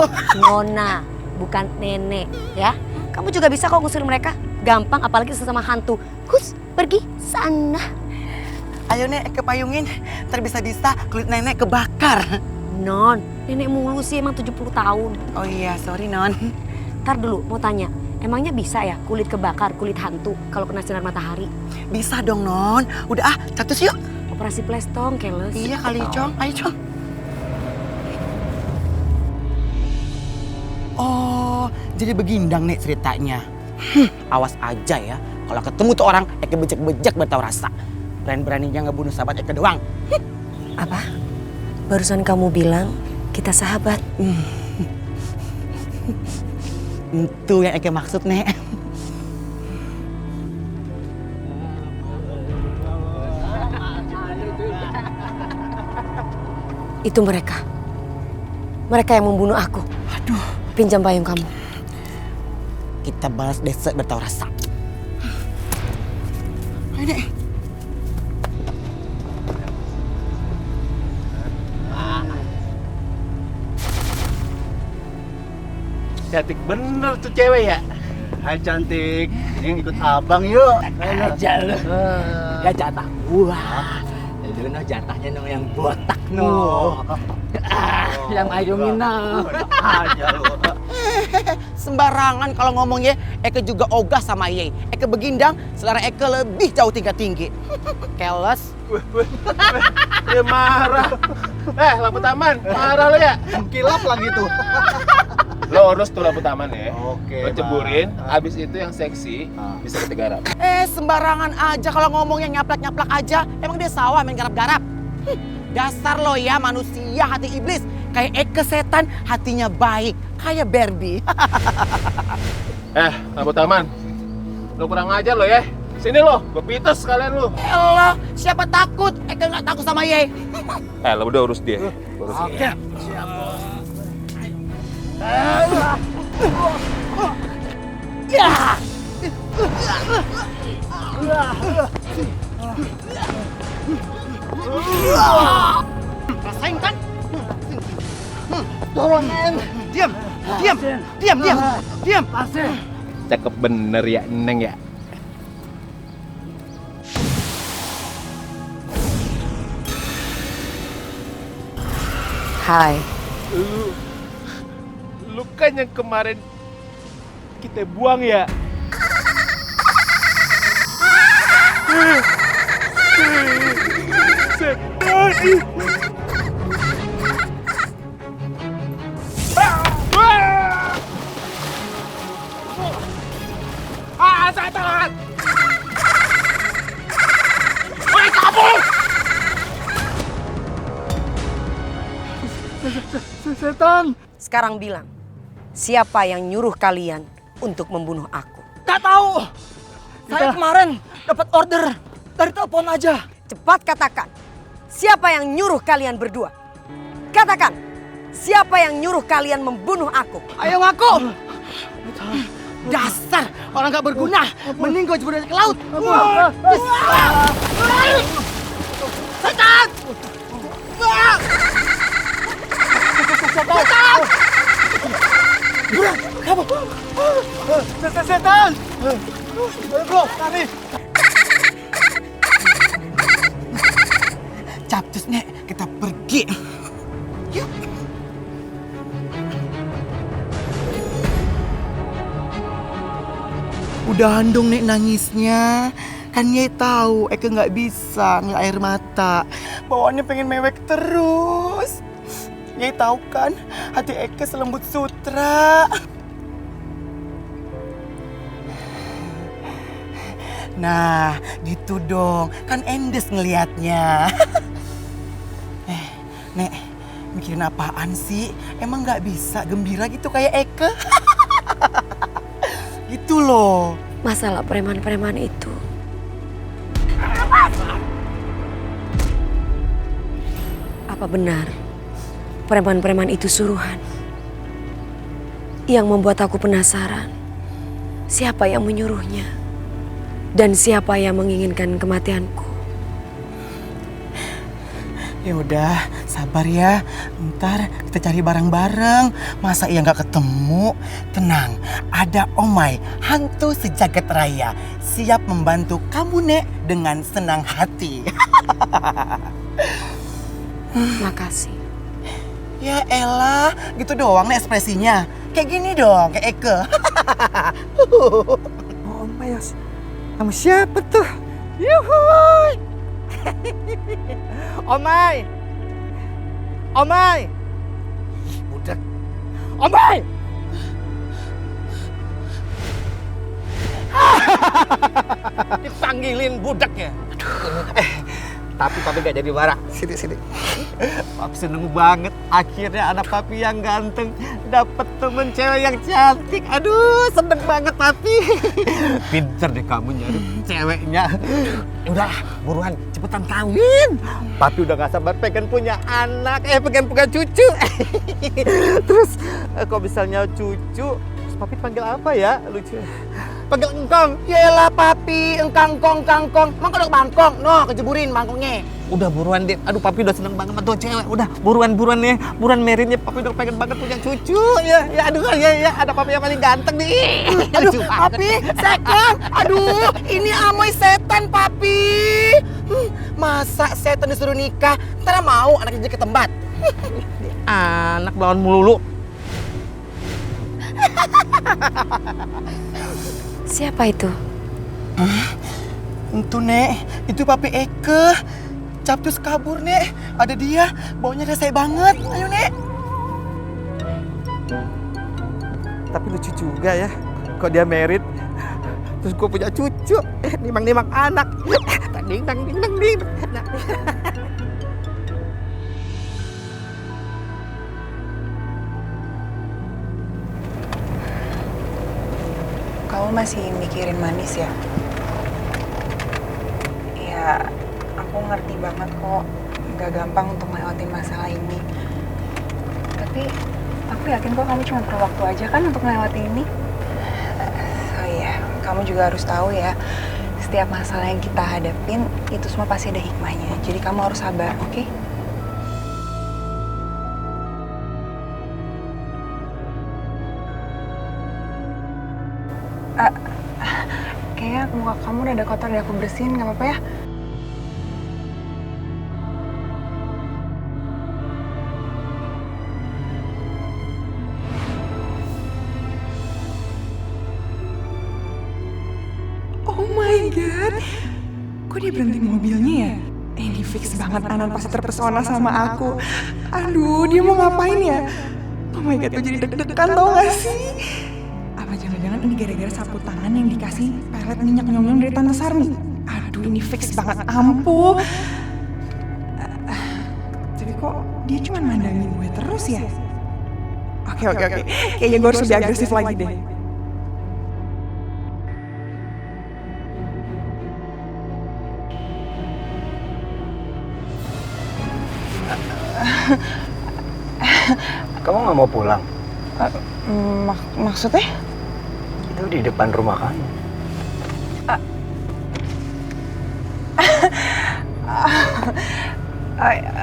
Nona, bukan nenek ya. Kamu juga bisa kok ngusir mereka. Gampang, apalagi sesama hantu. Hus, pergi sana. Ayo Nek, Eke payungin. Ntar bisa-bisa kulit nenek kebakar. Non, nenek mulu sih emang 70 tahun. Oh iya, sorry Non. Ntar dulu, mau tanya. Emangnya bisa ya kulit kebakar, kulit hantu kalau kena sinar matahari? Bisa dong Non. Udah catus yuk. Operasi plestong, keles. Iya kali Cong, ayo Cong. Oh, jadi begindang nih ceritanya. Awas aja ya, kalau ketemu tuh orang Eke bejek-bejek bertahu rasa. Berani-beraninya ngebunuh sahabat Eke doang. Apa? Barusan kamu bilang kita sahabat. Itu yang Eke maksud Nek. Itu mereka. Mereka yang membunuh aku. Aduh. Pinjam payung kamu. Kita balas desa bertahu rasa. Ayo Nek. Cantik bener tuh cewek ya. Hai cantik, ini ikut abang yuk. Aja lu. Ya jatah gua. Itu noh jatahnya noh yang botak noh. Yang ayungin noh. Aja lu. Sembarangan kalau ngomong ya, Eke juga ogah sama Ye. Eke begindang, selera Eke lebih jauh tingkat tinggi. Keles. Dia marah. Lampu taman, marah lo ya? Kilap lagi tuh. Lo urus tuh lampu taman ya. Oke. Lo ceburin, abis itu yang seksi bisa kita garap. Sembarangan aja kalau ngomong yang nyaplak-nyaplak aja. Emang dia sawah main garap-garap. Dasar lo ya manusia hati iblis. Kayak Eke setan hatinya baik. Kayak Barbie. Lampu taman. Lo kurang ajar lo ya. Sini lo, gue pites sekalian lo. Elah, siapa takut? Eke nggak takut sama Ye. Lo udah urus dia. Urus dia. Siap bos. Rasain kan? Tolong Neng. Diam. Cakep bener ya Neng ya. Hai. Lu kan yang kemarin kita buang ya. Setan! Woi, kabur! Setan. Sekarang bilang, siapa yang nyuruh kalian untuk membunuh aku? Gak tahu. Saya kemarin dapat order dari telepon aja. Cepat katakan, siapa yang nyuruh kalian berdua? Katakan, siapa yang nyuruh kalian membunuh aku? Ayo ngaku. Dasar orang gak berguna. Mending gue jebur ke laut. Setan! Setan! Buruan, kamu! Setan! Ayo bro, lari! Capcus Nek, kita pergi. Yuk. Udahan dong Nek nangisnya. Kan Nyai tahu Eke nggak bisa air mata. Bawaannya pengen mewek terus. Nyai tahu kan hati Eke selembut sutra. Nah, gitu dong. Kan endes ngelihatnya. Nek, mikirin apaan sih? Emang nggak bisa gembira gitu kayak Eke? Gitu loh. Masalah preman-preman itu. Apa benar preman-preman itu suruhan? Yang membuat aku penasaran. Siapa yang menyuruhnya? Dan siapa yang menginginkan kematianku? Ya udah, sabar ya. Ntar kita cari bareng-bareng. Masa iya nggak ketemu? Tenang, ada Omai, hantu sejagat raya, siap membantu kamu, Nek, dengan senang hati. Makasih. Ya elah, gitu doang nih ekspresinya. Kayak gini dong, kayak Eke. Oh, Omai, kamu siapa tuh? Yuhuy! Omai! Omai! Budak! Omai! Dipanggilin budaknya. Tapi papi gak jadi marah. Sini. Papi seneng banget. Akhirnya anak papi yang ganteng dapet temen cewek yang cantik. Aduh, seneng banget papi. Pinter deh kamu nyari ceweknya. Udah, buruan cepetan kawin. Papi udah gak sabar pengen punya anak. Pengen punya cucu. Terus kalau misalnya cucu, terus papi panggil apa ya? Lucu. Panggil engkong. Yelah papi, engkangkong. Emang kalau bangkong, no kejeburin bangkongnya. Udah buruan deh. Aduh papi udah seneng banget sama tuh cewek. Udah buruan ya. Buruan meritnya papi udah pengen banget punya cucu. Ya aduh ya ada papi yang paling ganteng nih. Aduh papi, setan. Aduh, ini Amoy setan papi. Masa setan disuruh nikah, ntar mau anaknya jadi ketembat. Anak belawan melulu. Siapa itu? Itu Nek, itu papi Eke. Capcus kabur Nek, ada dia, baunya rese banget. Ayo Nek. Tapi lucu juga ya, kok dia merit, terus gue punya cucu, nimang anak. Ding. Kamu masih mikirin Manis ya? Ya, aku ngerti banget kok. Gak gampang untuk ngelewatin masalah ini. Tapi aku yakin kok kamu cuma perlu waktu aja kan untuk ngelewatin ini. Oh iya, kamu juga harus tahu ya. Setiap masalah yang kita hadapin, itu semua pasti ada hikmahnya. Jadi kamu harus sabar, oke? Kayaknya muka kamu udah ada kotor, udah aku bersihin, gak apa-apa ya? Oh my god, kok dia berhenti mobilnya ya? Ini fix banget Anan pasti terpesona sama aku. Aduh, dia mau ngapain ya? Oh my god, gue jadi deg-degan tau gak sih? Apa jangan-jangan ini gara-gara sapu tangan yang dikasih pelet minyak nyong-nyong dari Tante Sarni? Aduh, ini fix banget, ampuh. Tapi kok dia cuma mandangin gue terus ya? Oke. Kayaknya gue harus lebih agresif lagi deh. Kamu nggak mau pulang? Maksudnya? Itu di depan rumah kamu.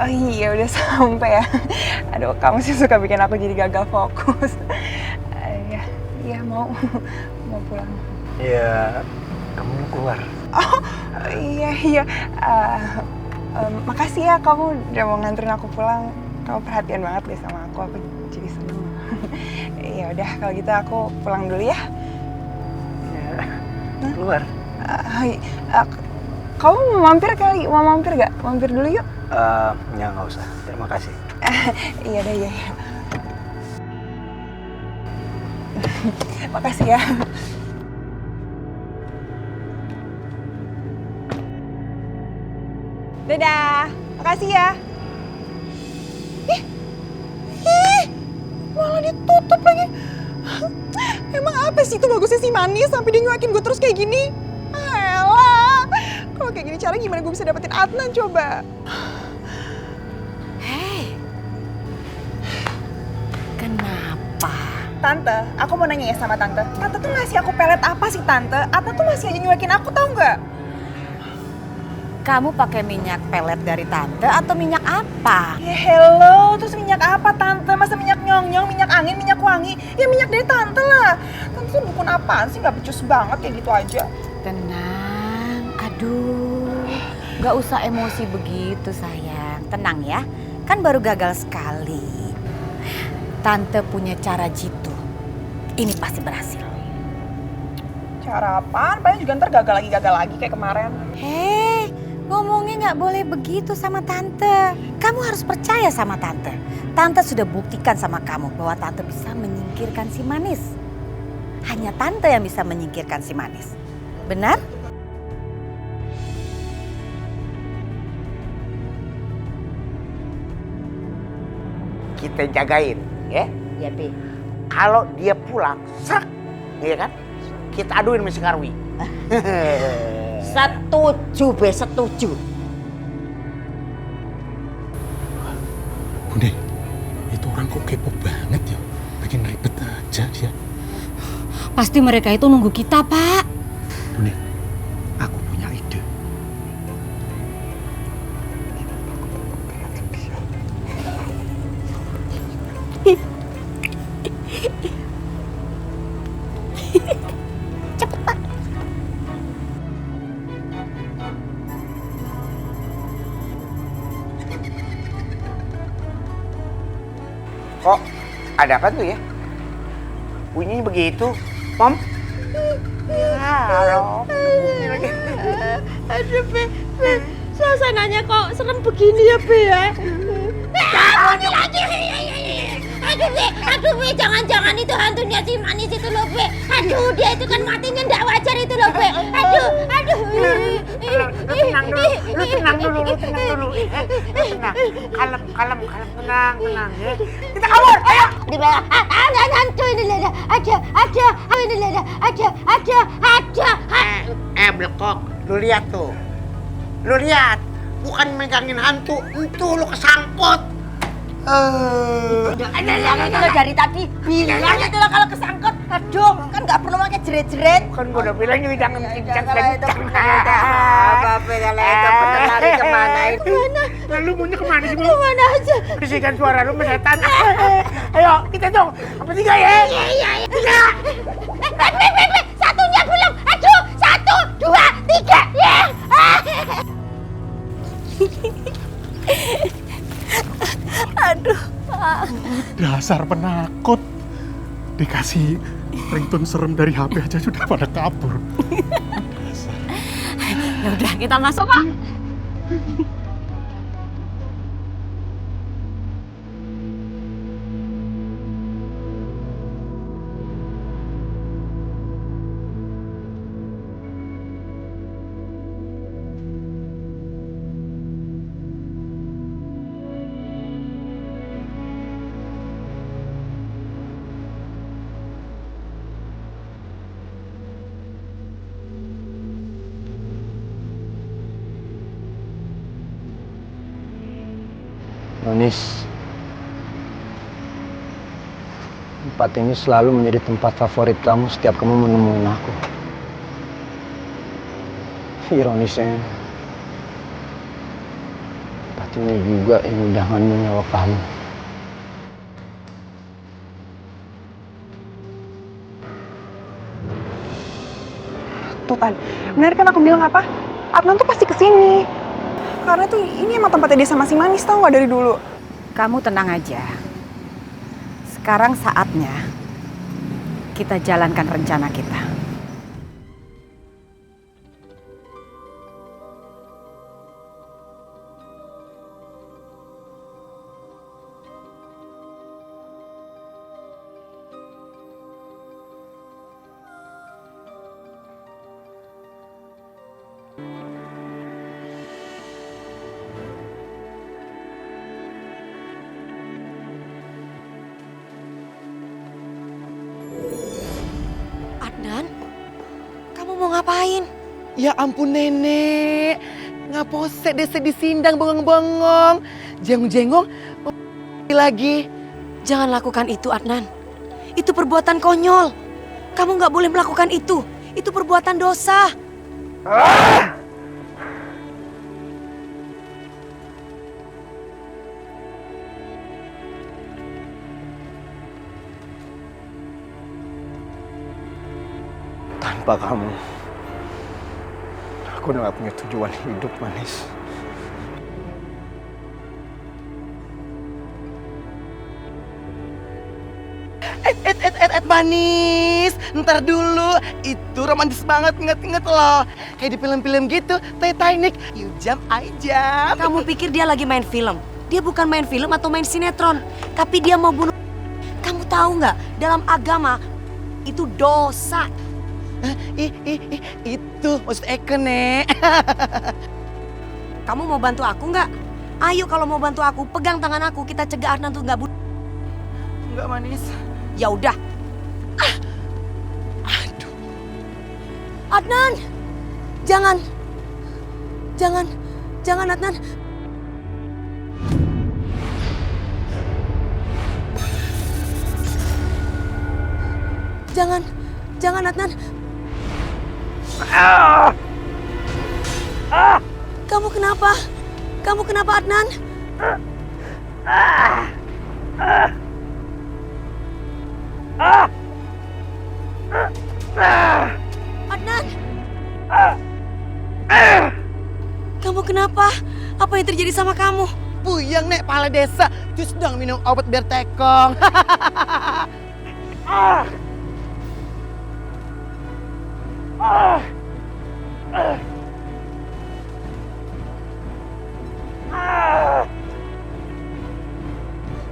Iya udah sampai ya. Aduh, kamu sih suka bikin aku jadi gagal fokus. Iya mau pulang. Iya, kamu mau keluar. Oh iya. Makasih ya kamu udah mau nganterin aku pulang. Kamu perhatian banget deh sama aku jadi seneng. Ya udah kalau gitu aku pulang dulu ya. Ya, keluar. Kamu mau mampir kali? Mau mampir gak? Mampir dulu yuk. Ya nggak usah. Terima kasih. Iya deh ya. Makasih ya. Dadah. Makasih ya. Malah ditutup lagi. Emang apa sih itu bagusnya si Manis sampai dia nyuakin gue terus kayak gini? Ayolah. Kalau kayak gini cara gimana gue bisa dapetin Adnan coba? Kenapa? Tante, aku mau nanya ya sama Tante. Tante tuh ngasih aku pelet apa sih Tante? Atau tuh masih aja nyuekin aku tau nggak? Kamu pakai minyak pelet dari tante atau minyak apa? Ya hello, terus minyak apa tante? Masa minyak nyong-nyong, minyak angin, minyak wangi? Ya minyak dari tante lah. Tante tuh dukun apaan sih, gak becus banget kayak gitu aja. Tenang, aduh. Gak usah emosi begitu sayang. Tenang ya, kan baru gagal sekali. Tante punya cara jitu. Ini pasti berhasil. Cara apaan? Paling juga ntar gagal lagi kayak kemarin. Hei, ngomongnya gak boleh begitu sama tante. Kamu harus percaya sama tante. Tante sudah buktikan sama kamu bahwa tante bisa menyingkirkan si manis. Hanya tante yang bisa menyingkirkan si manis. Benar? Kita jagain, ya? Ya, Pi. Kalau dia pulang, serak, ya kan? Kita aduin sama si Karwi. Setuju, Be, setuju. Bune, itu orang kok kepo banget ya? Bikin ribet aja dia. Pasti mereka itu nunggu kita, Pak. Bune, aku punya ide. Cepat. Kok ada apa tuh ya? Bunyinya begitu, Mom? Ya, halo. Aduh, Be, suasananya kok serem begini ya, Be ya? Aduh, Be, jangan-jangan itu hantunya si manis itu loh, Be. Aduh, dia itu kan matinya nggak wajar itu loh, Be. Aduh. Lu tenang dulu. Lu tenang. Kalem, tenang ya. Kita kabur, ayo. Di bawah, ada hantu ini ada. Ini ada. Blekok, lu lihat tuh. Lu lihat, bukan megangin hantu, itu lu kesangkut. Itu lo dari tadi bilang itu lo kalau kesangkut, aduh, kan nggak perlu pakai jerit-jerit. Kan gua udah bilang juga jangan kencang-kencang. Apa kalau itu bener lari kemana itu? Lu maunya kemana sih, Bu? Kemana aja? Bisikan suara lu setan. Ayo, kita dong. Apa tiga ya? Iya. Tiga. Satunya belum. Aduh, 1, 2, 3. Ya. Aduh. Dasar penakut. Dikasih ringtone serem dari HP aja sudah pada kabur. Ya udah, kita masuk, Pak. Manis, tempat ini selalu menjadi tempat favorit kamu setiap kamu menemuin aku. Ironisnya, tempat ini juga yang udah ngambil nyawa kamu. Tuh kan, bener kan aku bilang apa? Adnan tuh pasti kesini. Karena tuh ini emang tempatnya dia sama si manis, tau gak dari dulu. Kamu tenang aja. Sekarang saatnya kita jalankan rencana kita. Adnan, kamu mau ngapain? Ya ampun nenek, ngaposek desa disindang bengong-bengong, jengong-jengong lagi. Jangan lakukan itu, Adnan. Itu perbuatan konyol. Kamu nggak boleh melakukan itu. Itu perbuatan dosa. Tanpa kamu, aku udah gak punya tujuan hidup, Manis. Manis, ntar dulu. Itu romantis banget, inget-inget loh. Kayak di film-film gitu, Titanic. You jump, I jump. Kamu pikir dia lagi main film? Dia bukan main film atau main sinetron, tapi dia mau bunuh. Kamu tahu nggak? Dalam agama itu dosa. Itu maksud Eke, Nek. Kamu mau bantu aku nggak? Ayo kalau mau bantu aku, pegang tangan aku, kita cegah Adnan tuh nggak bunuh. Enggak, Manis. Ya udah. Aduh. Adnan, jangan Adnan. Jangan Adnan. Kamu kenapa? Kamu kenapa, Adnan? Adnan. Kamu kenapa? Apa yang terjadi sama kamu? Puyeng, Nek, pala desa. Terus dong minum obat biar tekong.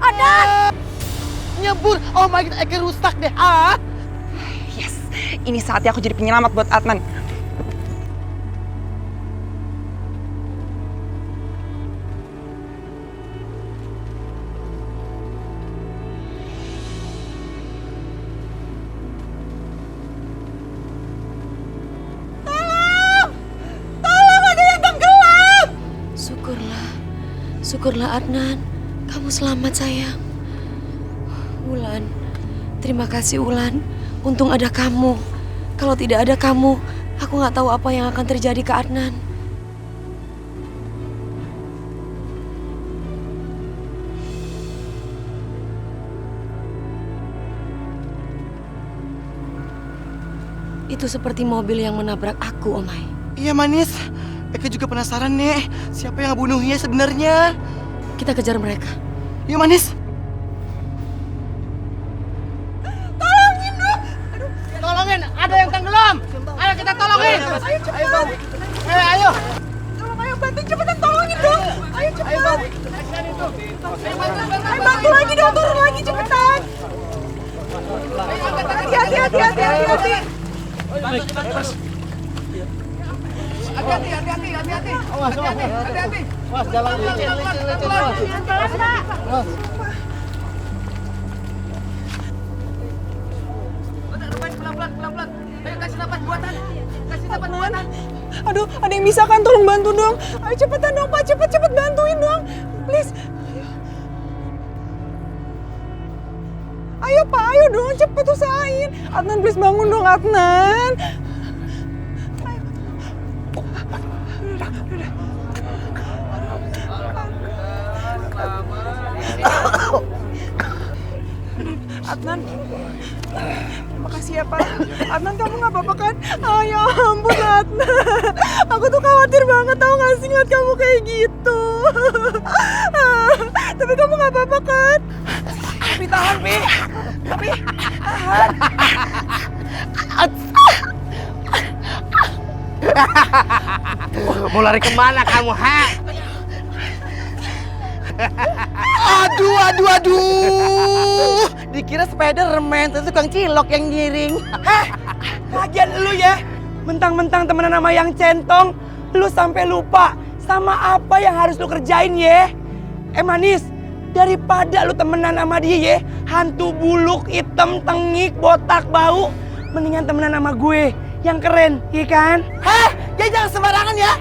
Adnan! Nyebur, oh my god, Eke rusak deh. Yes, ini saatnya aku jadi penyelamat buat Adnan. Syukurlah Adnan, kamu selamat sayang. Wulan, terima kasih Wulan. Untung ada kamu. Kalau tidak ada kamu, aku nggak tahu apa yang akan terjadi ke Adnan. Itu seperti mobil yang menabrak aku, Omai. Iya, Manis. Eke juga penasaran, Nek. Siapa yang ngebunuhnya sebenarnya? Kita kejar mereka. Yuk, Manis. Tolongin dong. Tolongin, ada yang tenggelam. Ayo kita tolongin. Ayo, Bang. Ayo. Tolong, ayo bantu cepetan, tolongin dong. Ayo cepetan. Ayo bantu lagi dong, turun lagi cepetan. Hati-hati. Hati-hati. Awas. Awas, jalan licin, awas. Pelan-pelan. Ayo kasih napas buatan. Aduh, ada yang bisa kan? Tolong bantu dong. Ayo cepetan dong, Pak. Cepet bantuin dong. Please. Ayo, Pak. Ayo dong, cepet usahain. Adnan, please bangun dong, Adnan. Adnan, terima kasih ya Pak. Adnan, kamu nggak apa-apa kan? Ya ampun Adnan, aku tuh khawatir banget tau gak sih ngeliat kamu kayak gitu. Tapi kamu nggak apa-apa kan? Tapi tahan, Pi. Tapi tahan. Mau lari kemana kamu, ha? Aduh. Dikira Spiderman, ternyata tukang cilok yang ngiring. Lagian lu ya, mentang-mentang temenan sama yang centong, lu sampai lupa sama apa yang harus lu kerjain ya. Manis, daripada lu temenan sama dia ya, hantu buluk, hitam, tengik, botak, bau, mendingan temenan sama gue yang keren, iya kan? Ya jangan sembarangan ya.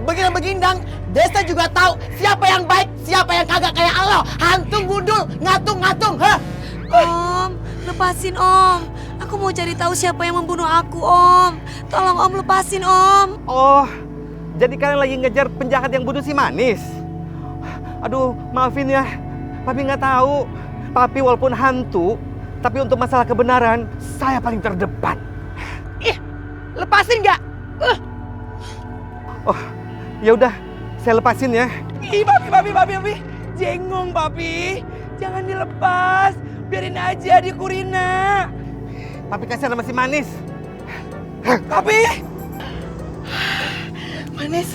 Begindang, desa juga tahu siapa yang baik, siapa yang kagak kayak Allah. Hantu gundul, ngatung-ngatung, Om, lepasin Om. Aku mau cari tahu siapa yang membunuh aku, Om. Tolong Om, lepasin Om. Oh, jadi kalian lagi ngejar penjahat yang bunuh si Manis? Aduh, maafin ya, Papi nggak tahu. Papi walaupun hantu, tapi untuk masalah kebenaran, saya paling terdepan. Lepasin nggak? Oh, ya udah, saya lepasin ya. Ih, papi. Jengong, papi. Jangan dilepas. Biarin aja di Kurina. Papi kasihan sama si Manis. Papi. Manis.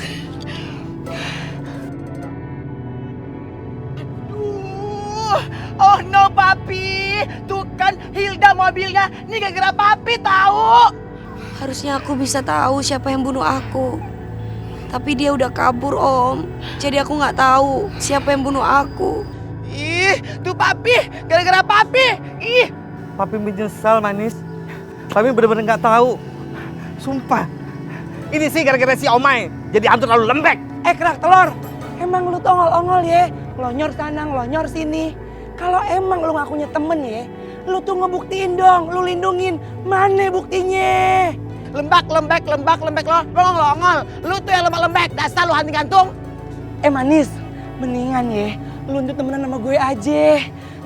Oh no, papi. Tuh kan Hilda mobilnya. Ini gara-gara papi tahu. Harusnya aku bisa tahu siapa yang bunuh aku. Tapi dia udah kabur, Om. Jadi aku nggak tahu siapa yang bunuh aku. Ih, tuh papi. Gara-gara papi. Ih. Papi menyesal, Manis. Papi bener-bener nggak tahu. Sumpah. Ini sih gara-gara si Omai. Jadi hantu terlalu lembek. Kerak telur. Emang lu tongol-ongol ya? Ngelonyor sana, ngelonyor sini. Kalau emang lu ngakunya temen ya, lu tuh ngebuktiin dong, lu lindungin. Mana buktinya? Lembek lo. Longol. Lu tuh yang lembek. Dasar lu hunting gantung. Manis, mendingan ya, lu untuk temenan sama gue aja.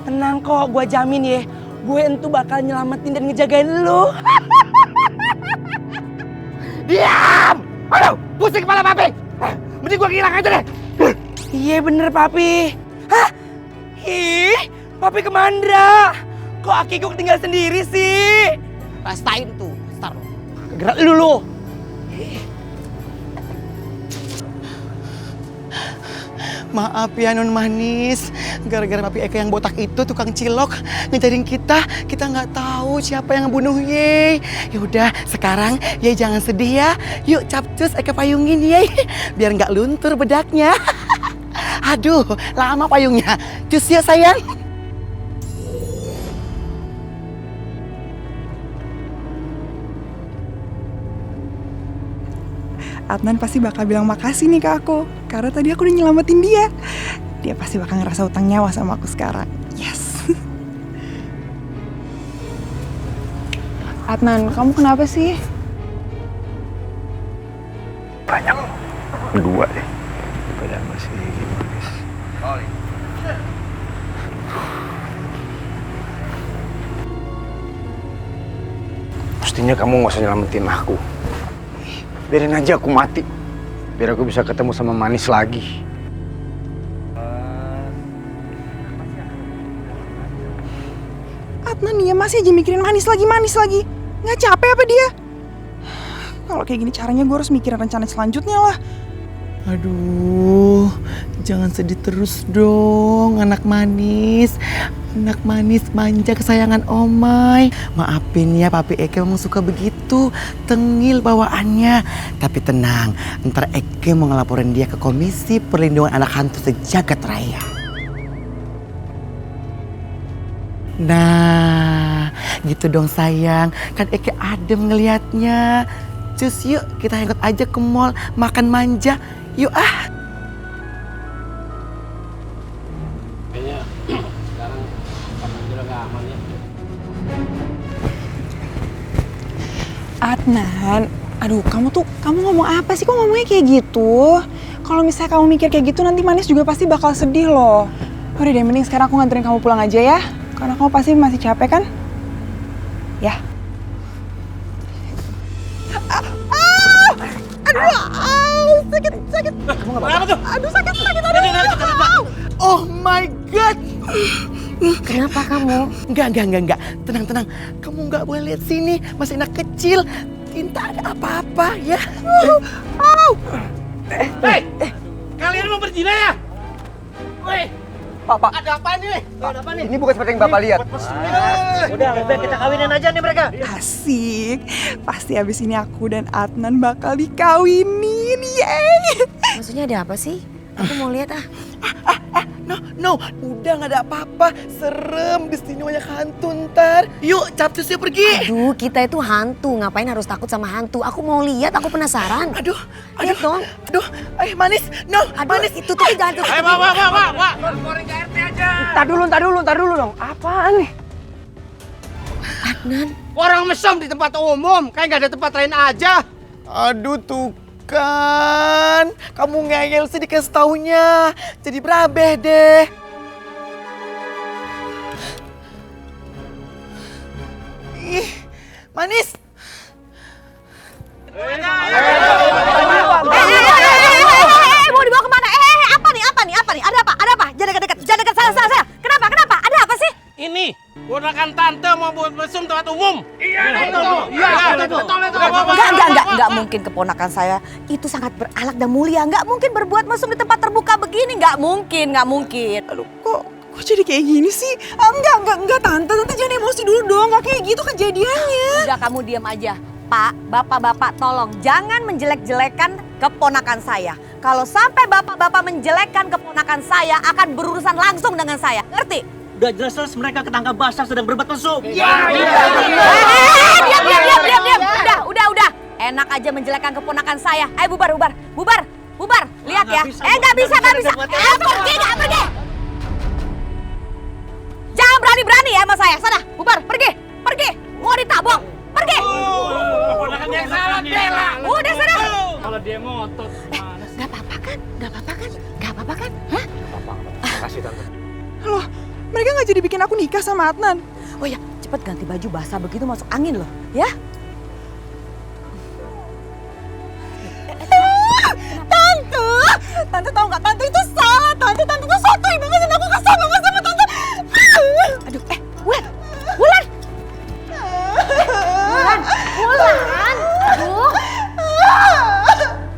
Tenang kok, gue jamin ya. Gue entu bakal nyelamatin dan ngejagain lu. Diam! Aduh, pusing kepala papi. Mending gue hilang aja deh. Iya bener, papi. Hah? Ih, papi kemandra. Kok aki gue tinggal sendiri sih? Rasain tuh, Star. Gerak dulu. Maaf ya Non Manis, gara-gara papi Eka yang botak itu tukang cilok ngejarin kita nggak tahu siapa yang ngebunuh Ye. Yaudah sekarang Ye jangan sedih ya, yuk capcus Eka payungin Ye, biar nggak luntur bedaknya. Aduh lama payungnya, cus ya sayang. Adnan pasti bakal bilang makasih nih ke aku. Karena tadi aku udah nyelamatin dia. Dia pasti bakal ngerasa utang nyawa sama aku sekarang. Yes. Adnan, kamu kenapa sih? Banyak. Dua deh. Daripada masih manis. Mestinya kamu gak usah nyelamatin aku. Biarin aja aku mati. Biar aku bisa ketemu sama Manis lagi. Adnan ya masih aja mikirin manis lagi. Nggak capek apa dia? Kalau kayak gini caranya gue harus mikirin rencana selanjutnya lah. Aduh, jangan sedih terus dong, anak manis. Anak manis manja kesayangan Omai. Maafin ya, Papi Eke memang suka begitu, tengil bawaannya. Tapi tenang, ntar Eke mau ngelaporin dia ke Komisi Perlindungan Anak Hantu sejagat raya. Nah, gitu dong sayang. Kan Eke adem ngelihatnya. Cus yuk, kita hangout aja ke mall, makan manja. Yuk ah. Kayaknya sekarang kamu udah gak aman ya. Adnan, aduh kamu ngomong apa sih? Kok ngomongnya kayak gitu? Kalau misalnya kamu mikir kayak gitu nanti Manis juga pasti bakal sedih loh. Udah deh, mending sekarang aku nganterin kamu pulang aja ya. Karena kamu pasti masih capek kan? Ya. Sakit. Kamu apa tuh? Aduh sakit. Oh my god. Kenapa kamu? Enggak. Tenang. Kamu nggak boleh lihat sini, masih anak kecil. Tinta ada apa-apa ya. Hei, kalian mau berzina ya? Woi, Pak. ada apa nih? Ada apa nih? Ini bukan seperti yang Bapak lihat. Udah, lebih kita kawinin aja nih mereka. Asik. Pasti abis ini aku dan Adnan bakal dikawinin. Yeay. Maksudnya ada apa sih? Aku mau lihat ah. No, udah nggak ada apa-apa. Serem, di sini banyak hantu ntar. Yuk, capcusnya pergi. Aduh, kita itu hantu. Ngapain harus takut sama hantu? Aku mau lihat, aku penasaran. Aduh, lihat dong. Aduh, Manis. No, aduh, Manis. Itu tuh jangan tuh. Ayo, Pak. Laporin ke RT aja. Ntar dulu dong. Apaan nih? Adnan. Orang mesum di tempat umum, kayak nggak ada tempat lain aja. Aduh, tuh kan. Kamu ngeyel sih dikasih taunya. Jadi berabeh deh. Ih, Manis. keponakan tante mau buat mesum tempat umum. Iya, enggak mungkin keponakan saya itu sangat berakhlak dan mulia. Enggak mungkin berbuat mesum di tempat terbuka begini, enggak mungkin. Aduh, kok jadi kayak gini sih? Enggak, Tante jangan emosi dulu dong. Enggak kayak gitu kejadiannya. Udah kamu diam aja. Pak, bapak-bapak tolong jangan menjelek-jelekan keponakan saya. Kalau sampai bapak-bapak menjelekkan keponakan saya akan berurusan langsung dengan saya. Ngerti? Udah jelas mereka ketangkap basah sedang berbuat mesum. Diam. Udah. Enak aja menjelekkan keponakan saya. Ayo bubar. Lihat ya. Nggak bisa. Pergi. Jangan berani-berani ya sama saya. Sana, bubar, pergi. Mau ditabok, pergi. Keponakan yang salah, Bella. Udah sana. Kalau dia ngotot. Gak apa-apa kan? Hah? Makasih tante. Loh, mereka nggak jadi bikin aku nikah sama Adnan. Oh ya, cepet ganti baju basah begitu masuk angin loh, ya? Tante tahu nggak? Tante itu salah. Tante itu sotoy banget dan aku kesal banget sama Tante. Aduh, Wulan. Aduh.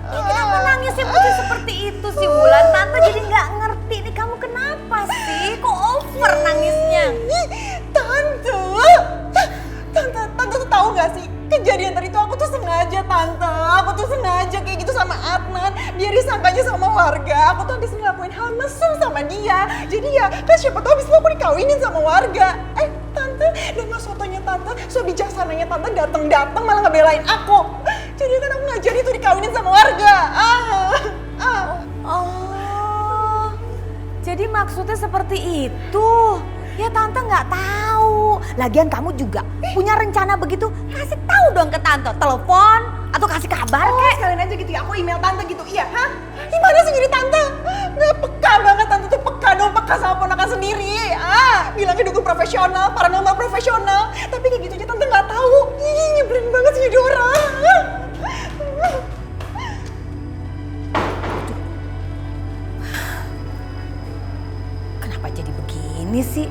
Ini kenapa nangisnya putih seperti itu sih, Wulan? Tante jadi nggak ngerti nih kamu kenapa sih? Kok over nangisnya? Tante tuh tahu nggak sih? Kejadian tadi tuh aku tuh sengaja, Tante. Aku tuh sengaja kayak gitu sama Adnan. Biar disangkanya sama warga. Aku tuh habis ngelakuin hal mesum sama dia. Jadi ya, kan siapa tahu abis itu aku dikawinin sama warga. Tante, dengan sotonya Tante, so bijaksananya Tante datang malah ngebelain aku. Jadi kan aku nggak jadi tuh dikawinin sama warga. Oh, jadi maksudnya seperti itu. Ya Tante nggak tahu. Lagian kamu juga punya rencana begitu, kasih tahu dong ke Tante. Telepon atau kasih kabar kek. Sekalian aja gitu ya, aku email Tante gitu. Iya, hah? Gimana sih jadi Tante? Nggak peka banget Tante tuh, peka sama ponakan sendiri. Bilangnya dukung profesional, paranormal profesional. Tapi kayak gitu aja Tante nggak tahu. Nyebelin banget sih jadi orang. Kenapa jadi begini sih?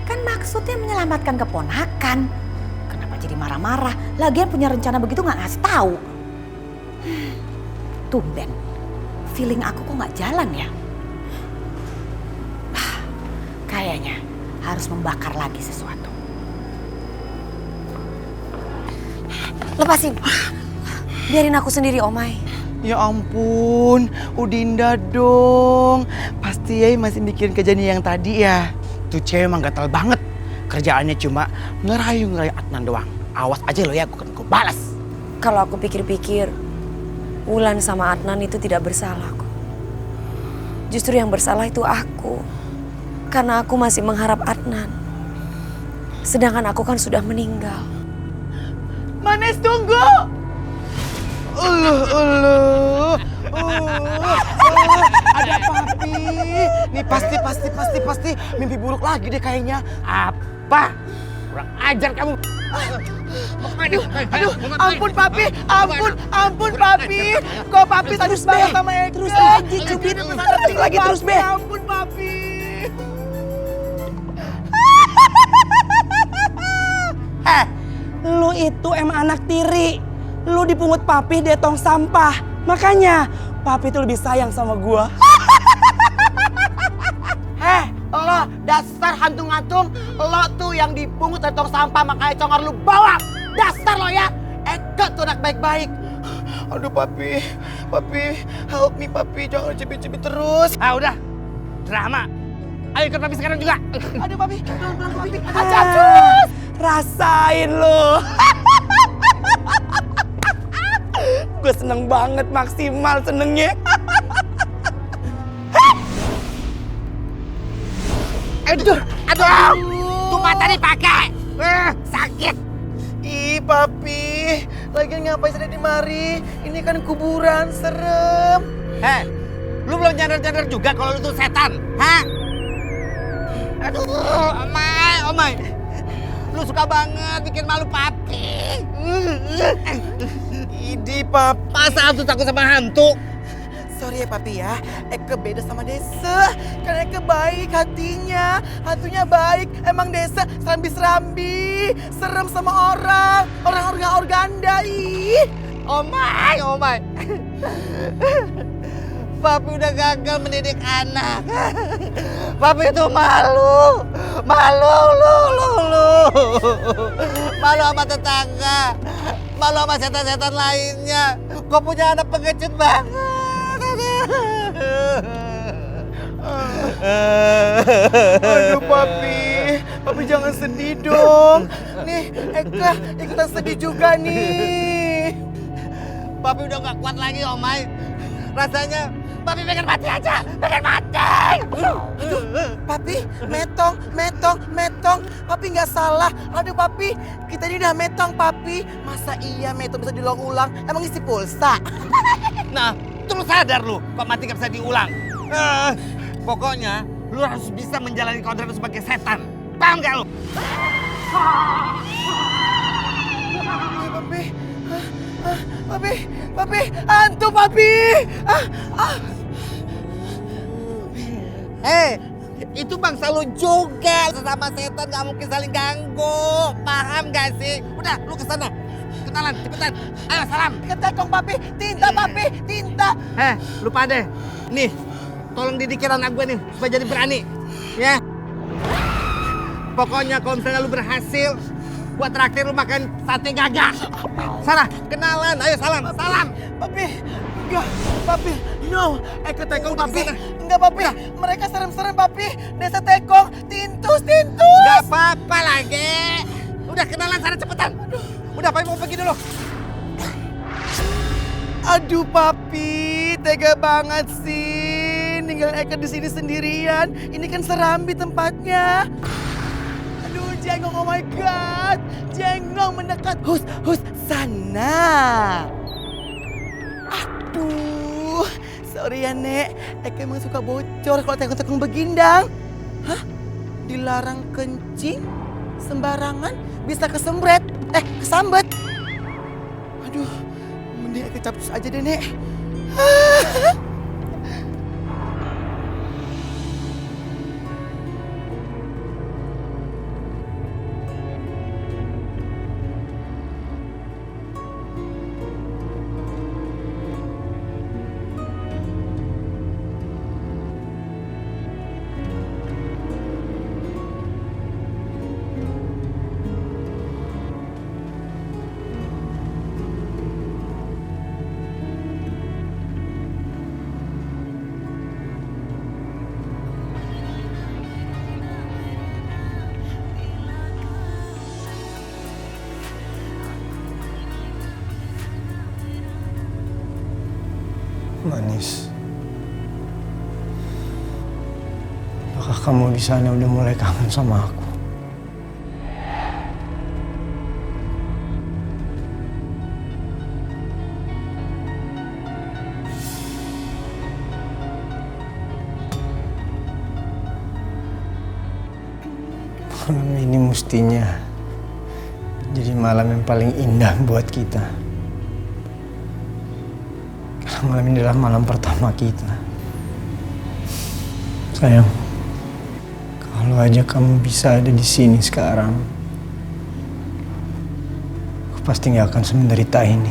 Kan maksudnya menyelamatkan keponakan. Kenapa jadi marah-marah? Lagian punya rencana begitu nggak ngasih tahu. Tumben, feeling aku kok nggak jalan ya? Kayaknya harus membakar lagi sesuatu. Lepasin. Biarin aku sendiri, Omai. Ya ampun, Udinda dong. Pasti Yai masih mikirin kejadian yang tadi ya. Tuh cewek emang gatal banget. Kerjaannya cuma ngerayu-ngerayu Adnan doang. Awas aja lo ya, gue balas. Kalau aku pikir-pikir, Wulan sama Adnan itu tidak bersalah kok. Justru yang bersalah itu aku. Karena aku masih mengharap Adnan. Sedangkan aku kan sudah meninggal. Manis tunggu. Ada papi. Nih pasti mimpi buruk lagi deh kayaknya. Apa? Kurang ajar kamu. Aduh, ampun papi, ampun papi. Kok papi terus banget sama Eka? Terus lagi, cubit. Terus lagi, terus be. Ampun papi. Lu itu emang anak tiri. Lu dipungut papi di tong sampah. Makanya papi tuh lebih sayang sama gua. Lo dasar hantu ngatung. Lo tuh yang dipungut dari tong sampah makanya congor lu bawa. Dasar lo ya. Eka tuh anak baik-baik. Aduh papi, help me papi, jangan cibit-cibit terus. Udah, drama. Ayo ikut papi sekarang juga. Aduh papi, pelan-pelan papi. Acus, rasain lo. Gue seneng banget, maksimal senengnya. Aduh, tuh mata dipakai. Sakit. Ih papi, lagian ngapain sedih di mari? Ini kan kuburan, serem. Lu belum nyadar-nyadar juga kalau lu tuh setan, hah? Aduh, Omai. Lu suka banget bikin malu papi. Idi papi. Masa hantu takut sama hantu? Sorry ya papi ya, Eke beda sama Desa. Karena Eke baik hatinya, hantunya baik. Emang Desa serambi-serambi, serem sama orang organda. Ih. Oh my. Papi udah gagal mendidik anak. Papi itu malu. Malu sama tetangga. Malu sama setan-setan lainnya. Kok punya anak pengecut banget. Aduh papi jangan sedih dong. Nih Eka ikutan sedih juga nih. Papi udah gak kuat lagi Omai. Rasanya Papi pengen mati aja, pengen mati. Papi, metong. Papi nggak salah. Aduh papi, kita ini udah metong papi. Masa iya metong bisa diulang-ulang? Emang isi pulsa? Nah, terus sadar lu, kok mati gak bisa diulang. Pokoknya, lu harus bisa menjalani kodrat lu sebagai setan. Paham gak lu? Papi, hantu papi. Itu bangsa lu juga. Sesama setan gak mungkin saling ganggu. Paham gak sih? Udah, lu kesana. Kenalan, cepetan. Ayo, salam. Ketekong papi, tinta. Lupa deh. Nih, tolong didikin anak gue nih, supaya jadi berani. Ya. Pokoknya kalau misalnya lu berhasil, gua traktir lu makan sate gagak. Sana, kenalan. Ayo, salam. Papi, enggak. Papi, no. Eke tekong papi. Enggak papi, mereka serem-serem papi. Desa tekong, tintus. Gak apa-apa lagi. Udah kenalan sana cepetan. Udah, papi mau pergi dulu. Aduh papi, tega banget sih. Ninggalin Eke di sini sendirian. Ini kan Serambi tempatnya. Aduh, Jengong, oh my god. Jengong mendekat. Hus, sana. Aduh, sorry ya Nek. Eke emang suka bocor kalau tekong-tekong begindang. Hah? Dilarang kencing? Sembarangan? Bisa kesambet. Aduh, mending Eke capcus aja deh Nek. Manis. Apakah kamu di sana udah mulai kangen sama aku? Malam ini mestinya jadi malam yang paling indah buat kita. Malam ini adalah malam pertama kita. Sayang, kalau aja kamu bisa ada di sini sekarang, aku pasti gak akan semenderita ini.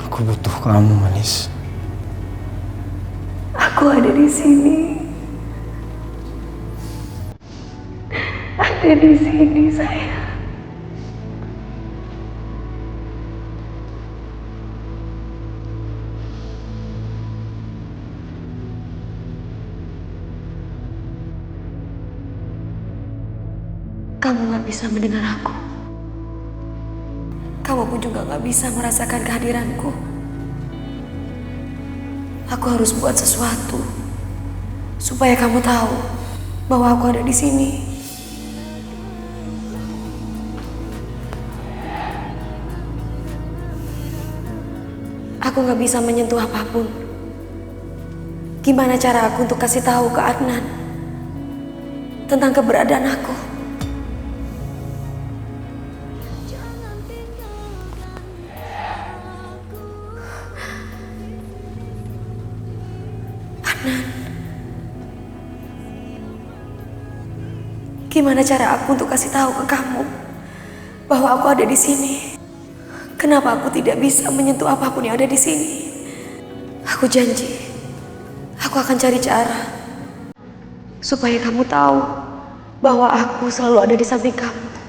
Aku butuh kamu, Manis. Aku ada di sini. Ada di sini, sayang. Kamu gak bisa mendengar aku. Kamu pun juga gak bisa merasakan kehadiranku. Aku harus buat sesuatu supaya kamu tahu bahwa aku ada di sini. Aku gak bisa menyentuh apapun. Gimana cara aku untuk kasih tahu ke Adnan tentang keberadaan aku? Nan, gimana cara aku untuk kasih tahu ke kamu bahwa aku ada di sini? Kenapa aku tidak bisa menyentuh apapun yang ada di sini? Aku janji, aku akan cari cara supaya kamu tahu bahwa aku selalu ada di samping kamu.